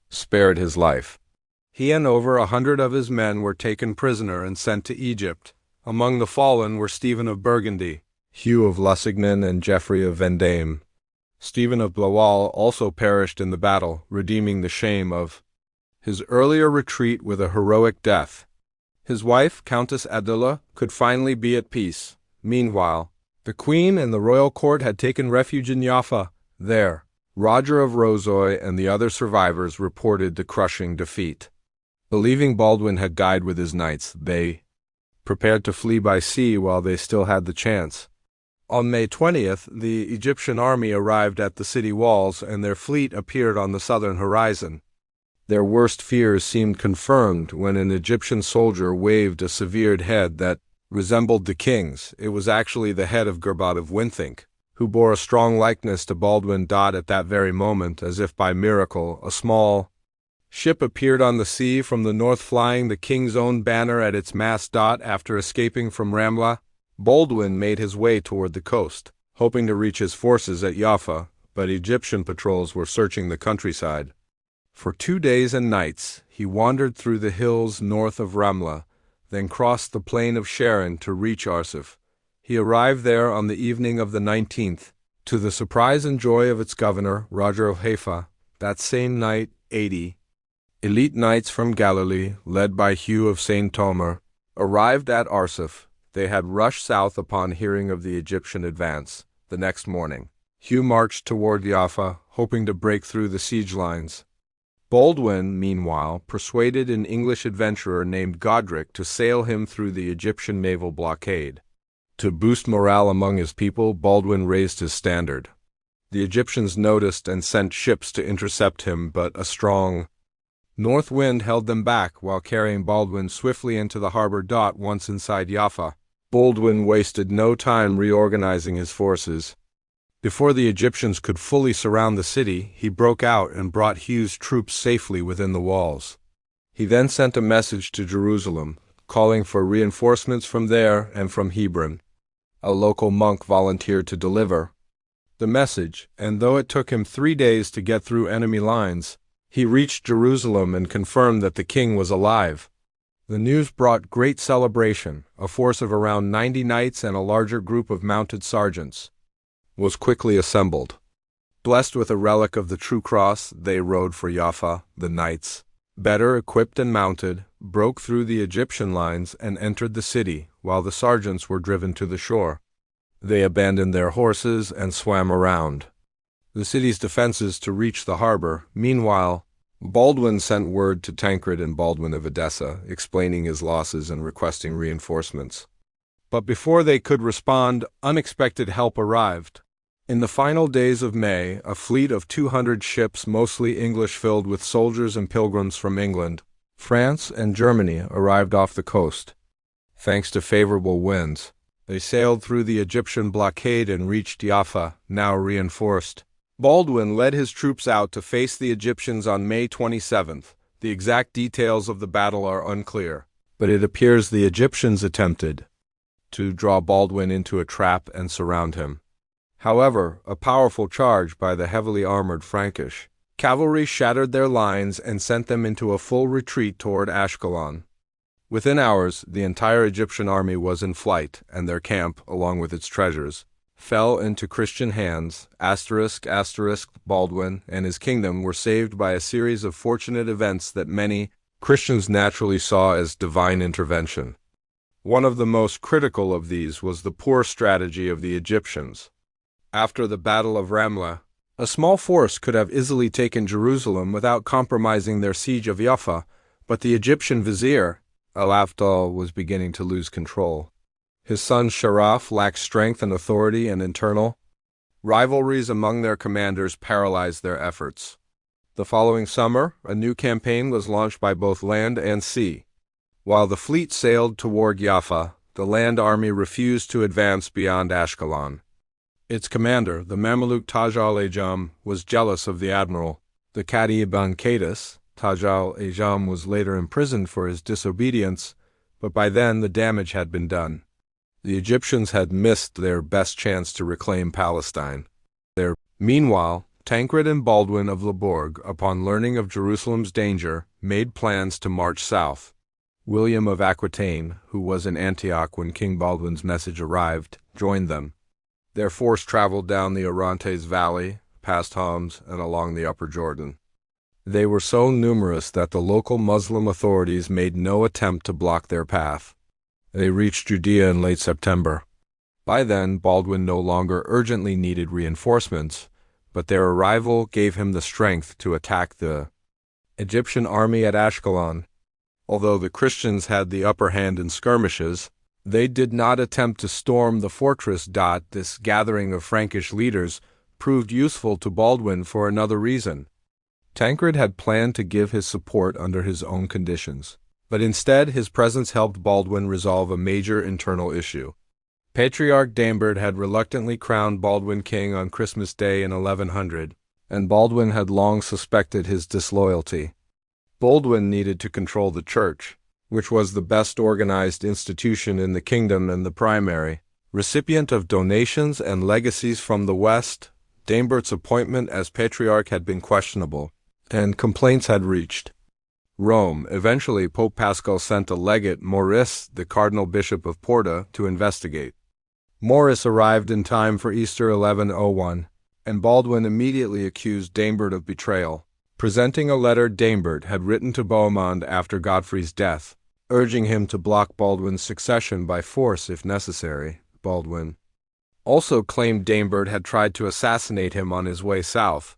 spared his life. He and over 100 of his men were taken prisoner and sent to Egypt. Among the fallen were Stephen of Burgundy, Hugh of Lusignan, and Geoffrey of Vendôme. Stephen of Blois also perished in the battle, redeeming the shame of his earlier retreat with a heroic death. His wife, Countess Adela, could finally be at peace. Meanwhile, the Queen and the royal court had taken refuge in Jaffa. There, Roger of Rozoy and the other survivors reported the crushing defeat. Believing Baldwin had died with his knights, they prepared to flee by sea while they still had the chance. On May 20th, the Egyptian army arrived at the city walls, and their fleet appeared on the southern horizon. Their worst fears seemed confirmed when an Egyptian soldier waved a severed head that resembled the king's. It was actually the head of Gerbert of Winthink, who bore a strong likeness to Baldwin. At that very moment, as if by miracle, a small ship appeared on the sea from the north, flying the king's own banner at its mast. After escaping from Ramla, Baldwin made his way toward the coast, hoping to reach his forces at Jaffa, but Egyptian patrols were searching the countryside. For 2 days and nights, he wandered through the hills north of Ramla, then crossed the plain of Sharon to reach Arsuf. He arrived there on the evening of the 19th, to the surprise and joy of its governor, Roger of Haifa. That same night, 80 elite knights from Galilee, led by Hugh of St. Tomer, arrived at Arsuf. They had rushed south upon hearing of the Egyptian advance. The next morning, Hugh marched toward Jaffa, hoping to break through the siege lines. Baldwin, meanwhile, persuaded an English adventurer named Godric to sail him through the Egyptian naval blockade. To boost morale among his people, Baldwin raised his standard. The Egyptians noticed and sent ships to intercept him, but a strong north wind held them back while carrying Baldwin swiftly into the harbor. Once inside Jaffa, Baldwin wasted no time reorganizing his forces. Before the Egyptians could fully surround the city, he broke out and brought Hugh's troops safely within the walls. He then sent a message to Jerusalem, calling for reinforcements from there and from Hebron. A local monk volunteered to deliver the message, and though it took him 3 days to get through enemy lines, he reached Jerusalem and confirmed that the king was alive. The news brought great celebration. A force of around 90 knights and a larger group of mounted sergeants was quickly assembled. Blessed with a relic of the true cross, they rode for Jaffa. The knights, better equipped and mounted, broke through the Egyptian lines and entered the city, while the sergeants were driven to the shore. They abandoned their horses and swam around the city's defenses to reach the harbor. Meanwhile, Baldwin sent word to Tancred and Baldwin of Edessa, explaining his losses and requesting reinforcements. But before they could respond, unexpected help arrived. In the final days of May, a fleet of 200 ships, mostly English, filled with soldiers and pilgrims from England, France, and Germany, arrived off the coast. Thanks to favorable winds, they sailed through the Egyptian blockade and reached Jaffa, now reinforced. Baldwin led his troops out to face the Egyptians on May 27th. The exact details of the battle are unclear, but it appears the Egyptians attempted to draw Baldwin into a trap and surround him. However, a powerful charge by the heavily armored Frankish cavalry shattered their lines and sent them into a full retreat toward Ashkelon. Within hours, the entire Egyptian army was in flight, and their camp, along with its treasures, fell into Christian hands. Baldwin and his kingdom were saved by a series of fortunate events that many Christians naturally saw as divine intervention. One of the most critical of these was the poor strategy of the Egyptians. After the Battle of Ramla, a small force could have easily taken Jerusalem without compromising their siege of Jaffa, but the Egyptian vizier, al-Afdal, was beginning to lose control. His son Sharaf lacked strength and authority, and internal rivalries among their commanders paralyzed their efforts. The following summer, a new campaign was launched by both land and sea. While the fleet sailed toward Jaffa, the land army refused to advance beyond Ashkelon. Its commander, the Mameluke Taj al-Ajam, was jealous of the admiral, the Cadi ibn Qadis. Taj al-Ajam was later imprisoned for his disobedience, but by then the damage had been done. The Egyptians had missed their best chance to reclaim Palestine. Meanwhile, Tancred and Baldwin of Labourg, upon learning of Jerusalem's danger, made plans to march south. William of Aquitaine, who was in Antioch when King Baldwin's message arrived, joined them. Their force traveled down the Orontes Valley, past Homs, and along the Upper Jordan. They were so numerous that the local Muslim authorities made no attempt to block their path. They reached Judea in late September. By then, Baldwin no longer urgently needed reinforcements, but their arrival gave him the strength to attack the Egyptian army at Ashkelon. Although the Christians had the upper hand in skirmishes, they did not attempt to storm the fortress. This gathering of Frankish leaders proved useful to Baldwin for another reason. Tancred had planned to give his support under his own conditions, but instead his presence helped Baldwin resolve a major internal issue. Patriarch Daimbert had reluctantly crowned Baldwin king on Christmas Day in 1100, and Baldwin had long suspected his disloyalty. Baldwin needed to control the church, which was the best organized institution in the kingdom and the primary recipient of donations and legacies from the West. Daimbert's appointment as patriarch had been questionable, and complaints had reached Rome. Eventually, Pope Paschal sent a legate, Maurice, the cardinal bishop of Porta, to investigate. Maurice arrived in time for Easter 1101, and Baldwin immediately accused Daimbert of betrayal. Presenting a letter Daimbert had written to Bohemond after Godfrey's death, urging him to block Baldwin's succession by force if necessary. Baldwin also claimed Daimbert had tried to assassinate him on his way south.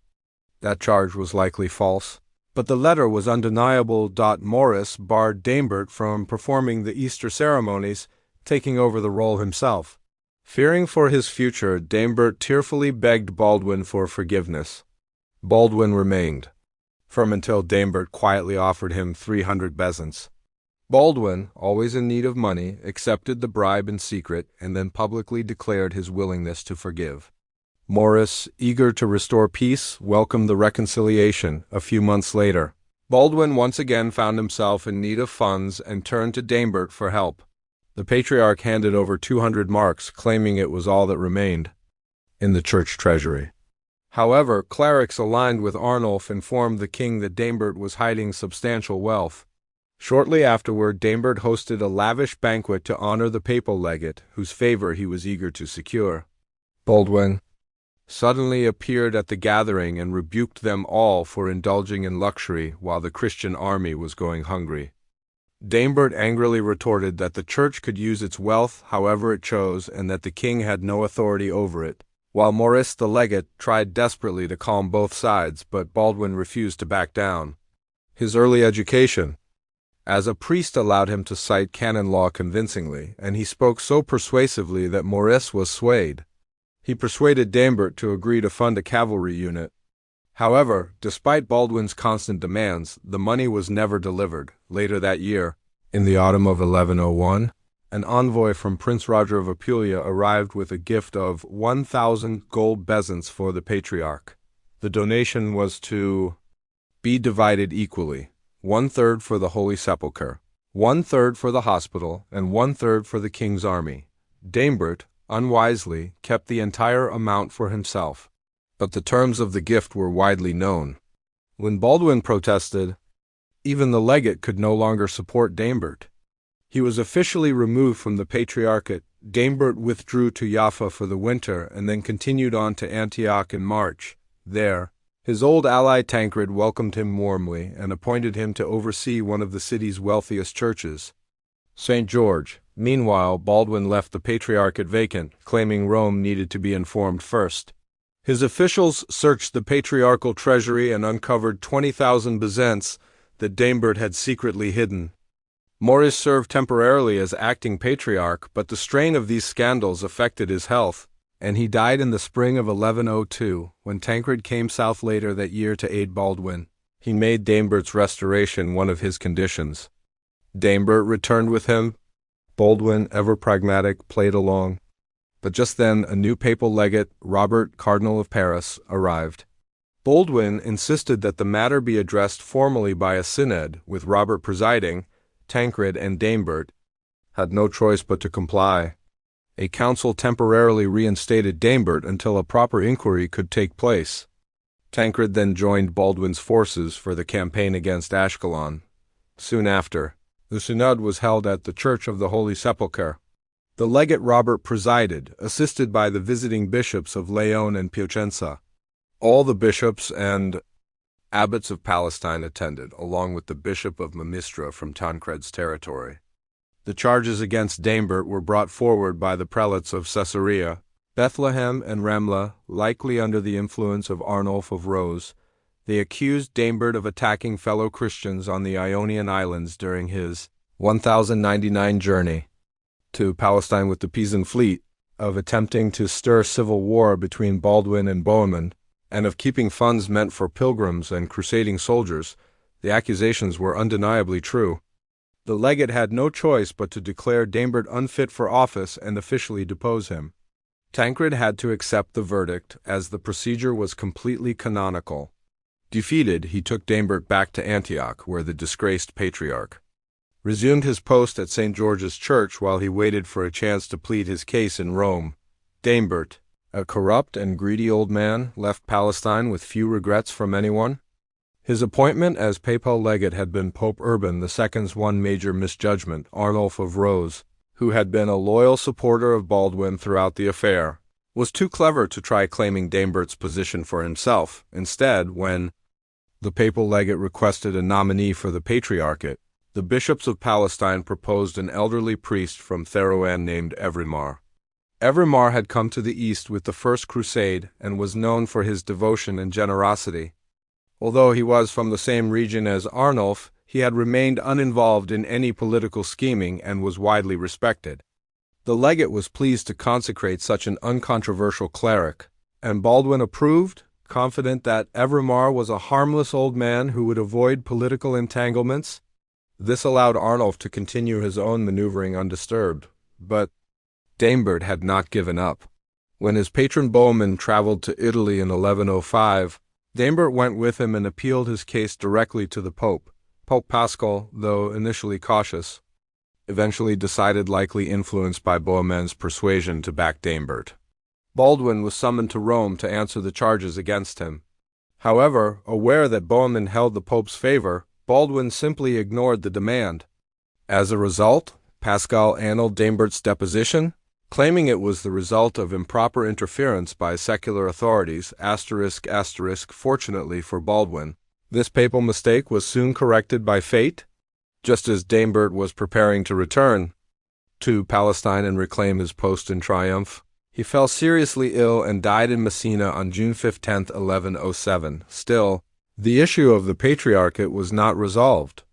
That charge was likely false, but the letter was undeniable. Maurice barred Daimbert from performing the Easter ceremonies, taking over the role himself. Fearing for his future, Daimbert tearfully begged Baldwin for forgiveness. Baldwin remained firm until Daimbert quietly offered him 300 bezants. Baldwin, always in need of money, accepted the bribe in secret and then publicly declared his willingness to forgive. Maurice, eager to restore peace, welcomed the reconciliation. A few months later, Baldwin once again found himself in need of funds and turned to Daimbert for help. The patriarch handed over 200 marks, claiming it was all that remained in the church treasury. However, clerics aligned with Arnulf informed the king that Daimbert was hiding substantial wealth. Shortly afterward, Daimbert hosted a lavish banquet to honor the papal legate, whose favor he was eager to secure. Baldwin suddenly appeared at the gathering and rebuked them all for indulging in luxury while the Christian army was going hungry. Daimbert angrily retorted that the church could use its wealth however it chose and that the king had no authority over it. While Maurice the legate tried desperately to calm both sides, but Baldwin refused to back down. His early education as a priest allowed him to cite canon law convincingly, and he spoke so persuasively that Maurice was swayed. He persuaded Daimbert to agree to fund a cavalry unit. However, despite Baldwin's constant demands, the money was never delivered. Later that year, in the autumn of 1101, an envoy from Prince Roger of Apulia arrived with a gift of 1,000 gold bezants for the Patriarch. The donation was to be divided equally, 1/3 for the Holy Sepulchre, 1/3 for the hospital, and 1/3 for the king's army. Daimbert, unwisely, kept the entire amount for himself, but the terms of the gift were widely known. When Baldwin protested, even the legate could no longer support Daimbert. He was officially removed from the Patriarchate. Daimbert withdrew to Jaffa for the winter and then continued on to Antioch in March. There, his old ally Tancred welcomed him warmly and appointed him to oversee one of the city's wealthiest churches, St. George. Meanwhile, Baldwin left the Patriarchate vacant, claiming Rome needed to be informed first. His officials searched the patriarchal treasury and uncovered 20,000 bezants that Daimbert had secretly hidden. Maurice served temporarily as acting patriarch, but the strain of these scandals affected his health, and he died in the spring of 1102. When Tancred came south later that year to aid Baldwin, he made Daimbert's restoration one of his conditions. Daimbert returned with him. Baldwin, ever pragmatic, played along. But just then a new papal legate, Robert, Cardinal of Paris, arrived. Baldwin insisted that the matter be addressed formally by a synod, with Robert presiding. Tancred and Daimbert had no choice but to comply. A council temporarily reinstated Daimbert until a proper inquiry could take place. Tancred then joined Baldwin's forces for the campaign against Ashkelon. Soon after, the synod was held at the Church of the Holy Sepulchre. The legate Robert presided, assisted by the visiting bishops of Leon and Piacenza. All the bishops and abbots of Palestine attended, along with the bishop of Mamistra from Tancred's territory. The charges against Daimbert were brought forward by the prelates of Caesarea, Bethlehem, and Ramla, likely under the influence of Arnulf of Rose. They accused Daimbert of attacking fellow Christians on the Ionian Islands during his 1099 journey to Palestine with the Pisan fleet, of attempting to stir civil war between Baldwin and Bohemond, and of keeping funds meant for pilgrims and crusading soldiers. The accusations were undeniably true. The legate had no choice but to declare Daimbert unfit for office and officially depose him. Tancred had to accept the verdict, as the procedure was completely canonical. Defeated, he took Daimbert back to Antioch, where the disgraced patriarch resumed his post at St. George's Church while he waited for a chance to plead his case in Rome. Daimbert, a corrupt and greedy old man, left Palestine with few regrets from anyone. His appointment as papal legate had been Pope Urban II's one major misjudgment. Arnulf of Rose, who had been a loyal supporter of Baldwin throughout the affair, was too clever to try claiming Daimbert's position for himself. Instead, when the papal legate requested a nominee for the patriarchate, the bishops of Palestine proposed an elderly priest from Therouanne named Evrimar. Evrimar had come to the east with the First Crusade and was known for his devotion and generosity. Although he was from the same region as Arnulf, he had remained uninvolved in any political scheming and was widely respected. The legate was pleased to consecrate such an uncontroversial cleric, and Baldwin approved, confident that Evrimar was a harmless old man who would avoid political entanglements. This allowed Arnulf to continue his own maneuvering undisturbed, but Daimbert had not given up. When his patron Bohemond traveled to Italy in 1105, Daimbert went with him and appealed his case directly to the Pope. Pope Paschal, though initially cautious, eventually decided, likely influenced by Bohemond's persuasion, to back Daimbert. Baldwin was summoned to Rome to answer the charges against him. However, aware that Bohemond held the Pope's favor, Baldwin simply ignored the demand. As a result, Paschal annulled Daimbert's deposition, claiming it was the result of improper interference by secular authorities. ***. Fortunately for Baldwin, this papal mistake was soon corrected by fate. Just as Daimbert was preparing to return to Palestine and reclaim his post in triumph, he fell seriously ill and died in Messina on June 15, 1107. Still, The issue of the Patriarchate was not resolved.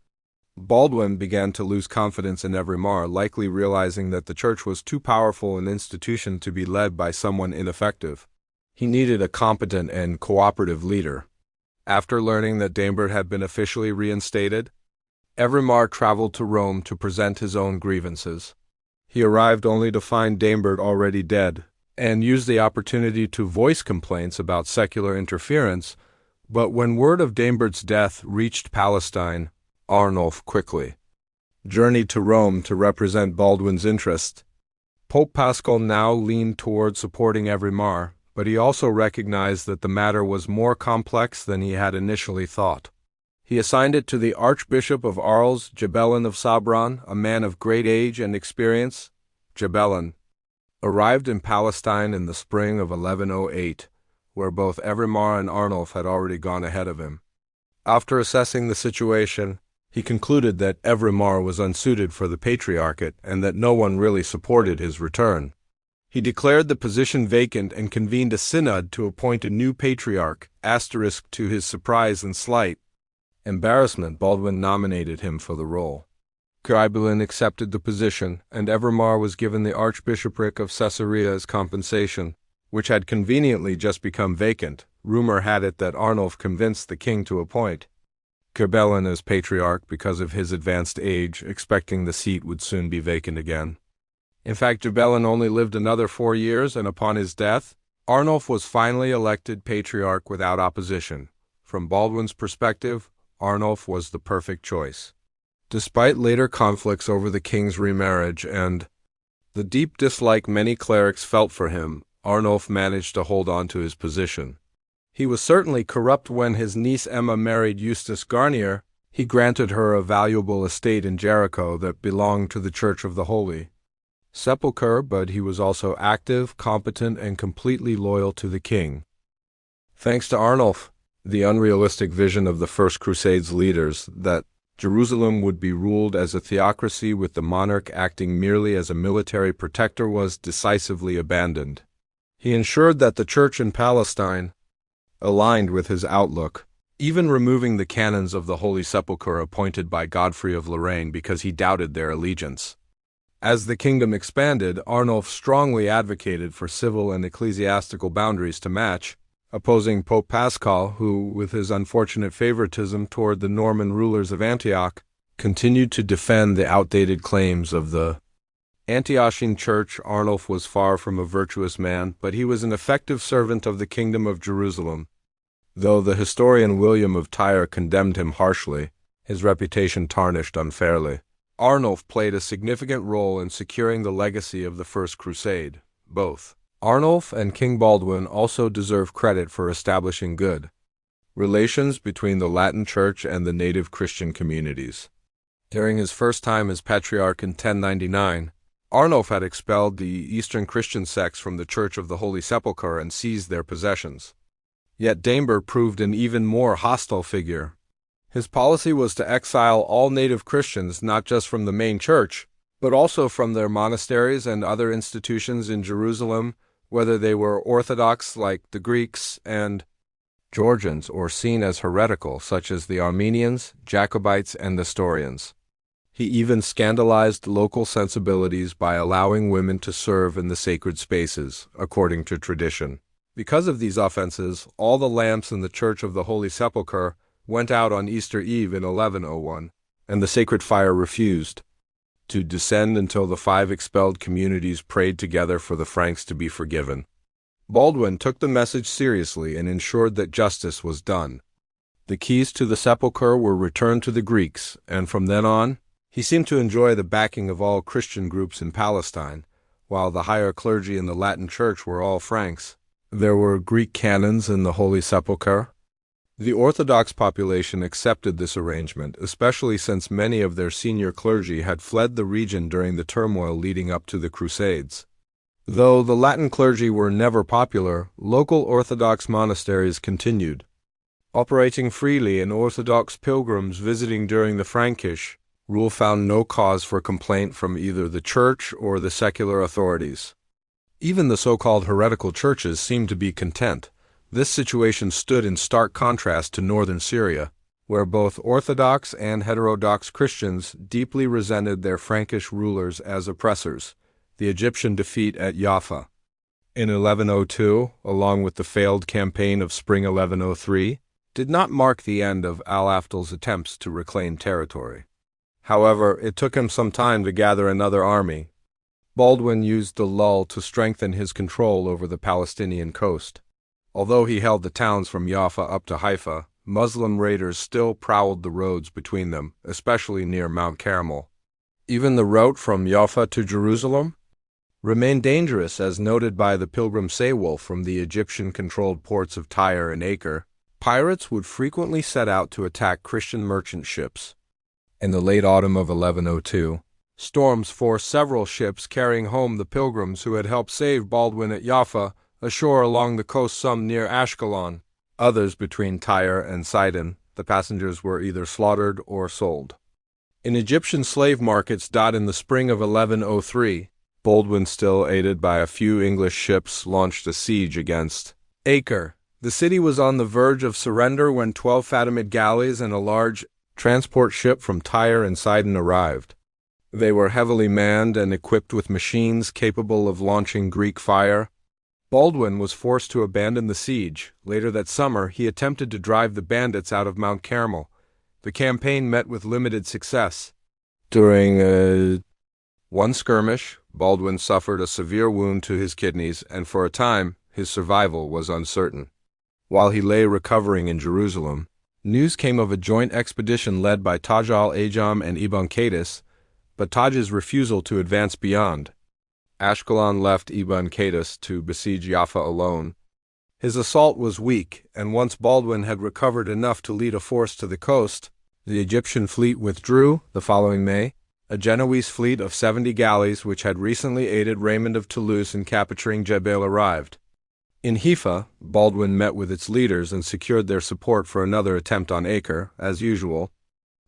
Baldwin began to lose confidence in Evrimar, likely realizing that the church was too powerful an institution to be led by someone ineffective. He needed a competent and cooperative leader. After learning that Daimbert had been officially reinstated, Evrimar traveled to Rome to present his own grievances. He arrived only to find Daimbert already dead, and used the opportunity to voice complaints about secular interference, but when word of Daimbert's death reached Palestine, Arnulf quickly journeyed to Rome to represent Baldwin's interests. Pope Paschal now leaned toward supporting Evrimar, but he also recognized that the matter was more complex than he had initially thought. He assigned it to the Archbishop of Arles, Jabellon of Sabran, a man of great age and experience. Jabellon arrived in Palestine in the spring of 1108, where both Evrimar and Arnulf had already gone ahead of him. After assessing the situation, he concluded that Evrimar was unsuited for the Patriarchate and that no one really supported his return. He declared the position vacant and convened a synod to appoint a new patriarch. To his surprise and slight embarrassment, Baldwin nominated him for the role. Cribelin accepted the position, and Evrimar was given the archbishopric of Caesarea as compensation, which had conveniently just become vacant. Rumor had it that Arnulf convinced the king to appoint Cribelin as patriarch because of his advanced age, expecting the seat would soon be vacant again. In fact, Jabellon only lived another 4 years, and upon his death, Arnulf was finally elected patriarch without opposition. From Baldwin's perspective, Arnulf was the perfect choice. Despite later conflicts over the king's remarriage and the deep dislike many clerics felt for him, Arnulf managed to hold on to his position. He was certainly corrupt when his niece Emma married Eustace Garnier. He granted her a valuable estate in Jericho that belonged to the Church of the Holy Sepulchre, but he was also active, competent, and completely loyal to the king. Thanks to Arnulf, the unrealistic vision of the First Crusades leaders that Jerusalem would be ruled as a theocracy with the monarch acting merely as a military protector was decisively abandoned. He ensured that the church in Palestine aligned with his outlook, even removing the canons of the Holy Sepulchre appointed by Godfrey of Lorraine because he doubted their allegiance. As the kingdom expanded, Arnulf strongly advocated for civil and ecclesiastical boundaries to match, opposing Pope Paschal, who, with his unfortunate favoritism toward the Norman rulers of Antioch, continued to defend the outdated claims of the Antiochian Church. Arnulf was far from a virtuous man, but he was an effective servant of the Kingdom of Jerusalem. Though the historian William of Tyre condemned him harshly, his reputation tarnished unfairly. Arnulf played a significant role in securing the legacy of the First Crusade. Both Arnulf and King Baldwin also deserve credit for establishing good relations between the Latin Church and the native Christian communities. During his first time as patriarch in 1099, Arnulf had expelled the Eastern Christian sects from the Church of the Holy Sepulchre and seized their possessions. Yet Daimbert proved an even more hostile figure. His policy was to exile all native Christians not just from the main church, but also from their monasteries and other institutions in Jerusalem, whether they were Orthodox like the Greeks and Georgians or seen as heretical such as the Armenians, Jacobites, and Nestorians. He even scandalized local sensibilities by allowing women to serve in the sacred spaces, according to tradition. Because of these offenses, all the lamps in the Church of the Holy Sepulchre went out on Easter Eve in 1101, and the sacred fire refused to descend until the 5 expelled communities prayed together for the Franks to be forgiven. Baldwin took the message seriously and ensured that justice was done. The keys to the sepulchre were returned to the Greeks, and from then on, he seemed to enjoy the backing of all Christian groups in Palestine, while the higher clergy in the Latin Church were all Franks. There were Greek canons in the Holy Sepulchre. The Orthodox population accepted this arrangement, especially since many of their senior clergy had fled the region during the turmoil leading up to the Crusades. Though the Latin clergy were never popular, local Orthodox monasteries continued operating freely, and Orthodox pilgrims visiting during the Frankish rule found no cause for complaint from either the church or the secular authorities. Even the so-called heretical churches seemed to be content, This situation stood in stark contrast to northern Syria, where both Orthodox and heterodox Christians deeply resented their Frankish rulers as oppressors. The Egyptian defeat at Jaffa in 1102, along with the failed campaign of spring 1103, did not mark the end of al-Afdal's attempts to reclaim territory. However, it took him some time to gather another army. Baldwin used the lull to strengthen his control over the Palestinian coast. Although he held the towns from Jaffa up to Haifa, Muslim raiders still prowled the roads between them, especially near Mount Carmel. Even the route from Jaffa to Jerusalem remained dangerous, as noted by the pilgrim Saywolf from the Egyptian-controlled ports of Tyre and Acre. Pirates would frequently set out to attack Christian merchant ships. In the late autumn of 1102, storms forced several ships carrying home the pilgrims who had helped save Baldwin at Jaffa ashore along the coast, some near Ashkelon, others between Tyre and Sidon. The passengers were either slaughtered or sold. In Egyptian slave markets in the spring of 1103, Baldwin, still aided by a few English ships, launched a siege against Acre. The city was on the verge of surrender when 12 Fatimid galleys and a large transport ship from Tyre and Sidon arrived. They were heavily manned and equipped with machines capable of launching Greek fire. Baldwin was forced to abandon the siege. Later that summer, he attempted to drive the bandits out of Mount Carmel. The campaign met with limited success. During one skirmish, Baldwin suffered a severe wound to his kidneys, and for a time, his survival was uncertain. While he lay recovering in Jerusalem, news came of a joint expedition led by Taj al-Ajam and Ibn Qadis, but Taj's refusal to advance beyond Ashkelon left Ibn Qadis to besiege Jaffa alone. His assault was weak, and once Baldwin had recovered enough to lead a force to the coast, the Egyptian fleet withdrew. The following May, a Genoese fleet of 70 galleys which had recently aided Raymond of Toulouse in capturing Jebel arrived. In Haifa, Baldwin met with its leaders and secured their support for another attempt on Acre, as usual.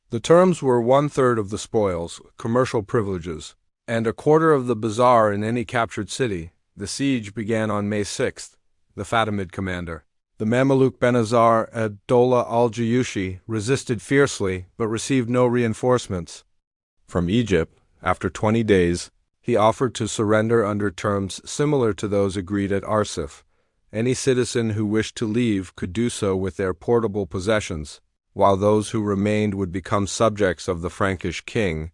The terms were 1/3 of the spoils, commercial privileges, and 1/4 of the bazaar in any captured city. The siege began on May 6th. The Fatimid commander, the Mameluke Benazar ad-Dawla al-Jayushi, resisted fiercely but received no reinforcements from Egypt. After 20 days, he offered to surrender under terms similar to those agreed at Arsuf. Any citizen who wished to leave could do so with their portable possessions, while those who remained would become subjects of the Frankish king.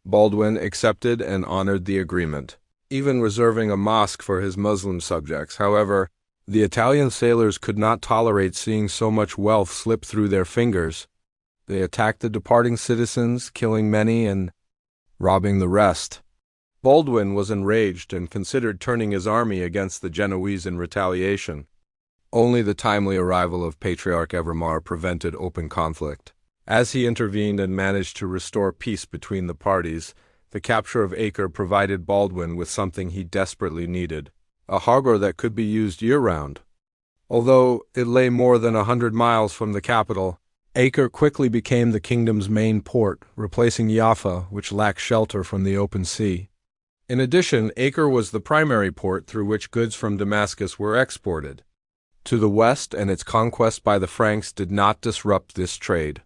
Baldwin accepted and honored the agreement, even reserving a mosque for his Muslim subjects. However, the Italian sailors could not tolerate seeing so much wealth slip through their fingers. They attacked the departing citizens, killing many and robbing the rest. Baldwin was enraged and considered turning his army against the Genoese in retaliation. Only the timely arrival of Patriarch Evermar prevented open conflict. As he intervened and managed to restore peace between the parties, the capture of Acre provided Baldwin with something he desperately needed: a harbor that could be used year-round. Although it lay more than 100 miles from the capital, Acre quickly became the kingdom's main port, replacing Jaffa, which lacked shelter from the open sea. In addition, Acre was the primary port through which goods from Damascus were exported to the west, and its conquest by the Franks did not disrupt this trade.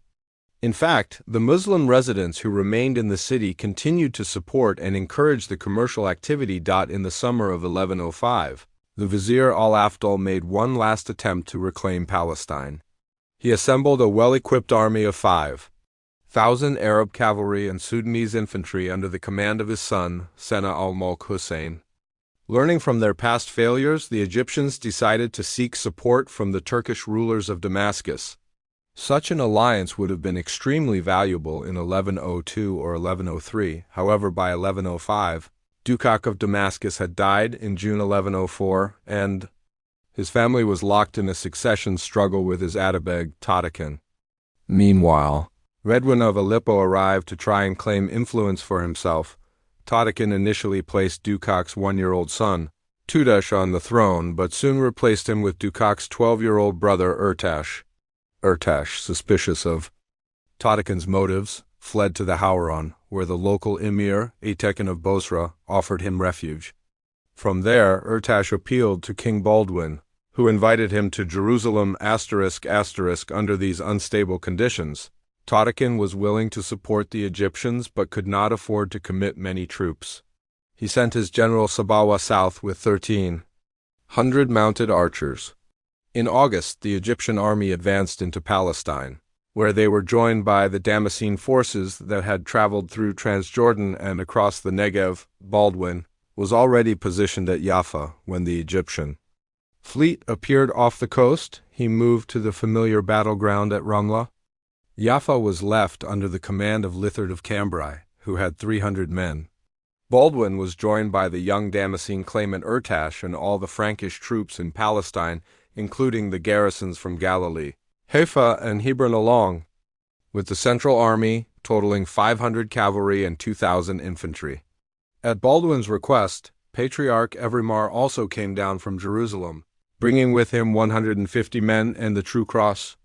In fact, the Muslim residents who remained in the city continued to support and encourage the commercial activity. In the summer of 1105, the Vizier al-Afdal made one last attempt to reclaim Palestine. He assembled a well-equipped army of 5,000 Arab cavalry and Sudanese infantry under the command of his son, Sena al-Mulk Hussein. Learning from their past failures, the Egyptians decided to seek support from the Turkish rulers of Damascus. Such an alliance would have been extremely valuable in 1102 or 1103. However, by 1105, Dukak of Damascus had died in June 1104, and his family was locked in a succession struggle with his Atabeg, Tatakan. Meanwhile, Redwin of Aleppo arrived to try and claim influence for himself. Tatakan initially placed Dukak's 1-year-old son, Tudash, on the throne, but soon replaced him with Dukak's 12-year-old brother, Urtash. Urtash, suspicious of Tatakan's motives, fled to the Hauran, where the local emir, Atekin of Bosra, offered him refuge. From there, Urtash appealed to King Baldwin, who invited him to Jerusalem **** under these unstable conditions. Tottekin was willing to support the Egyptians but could not afford to commit many troops. He sent his general Sabawa south with 1,300 mounted archers. In August, the Egyptian army advanced into Palestine, where they were joined by the Damascene forces that had traveled through Transjordan and across the Negev. Baldwin was already positioned at Jaffa when the Egyptian fleet appeared off the coast. He moved to the familiar battleground at Ramla. Jaffa was left under the command of Lithard of Cambrai, who had 300 men. Baldwin was joined by the young Damascene claimant Urtash and all the Frankish troops in Palestine, including the garrisons from Galilee, Haifa, and Hebron along with the central army, totaling 500 cavalry and 2,000 infantry. At Baldwin's request, Patriarch Evrimar also came down from Jerusalem, bringing with him 150 men and the True Cross.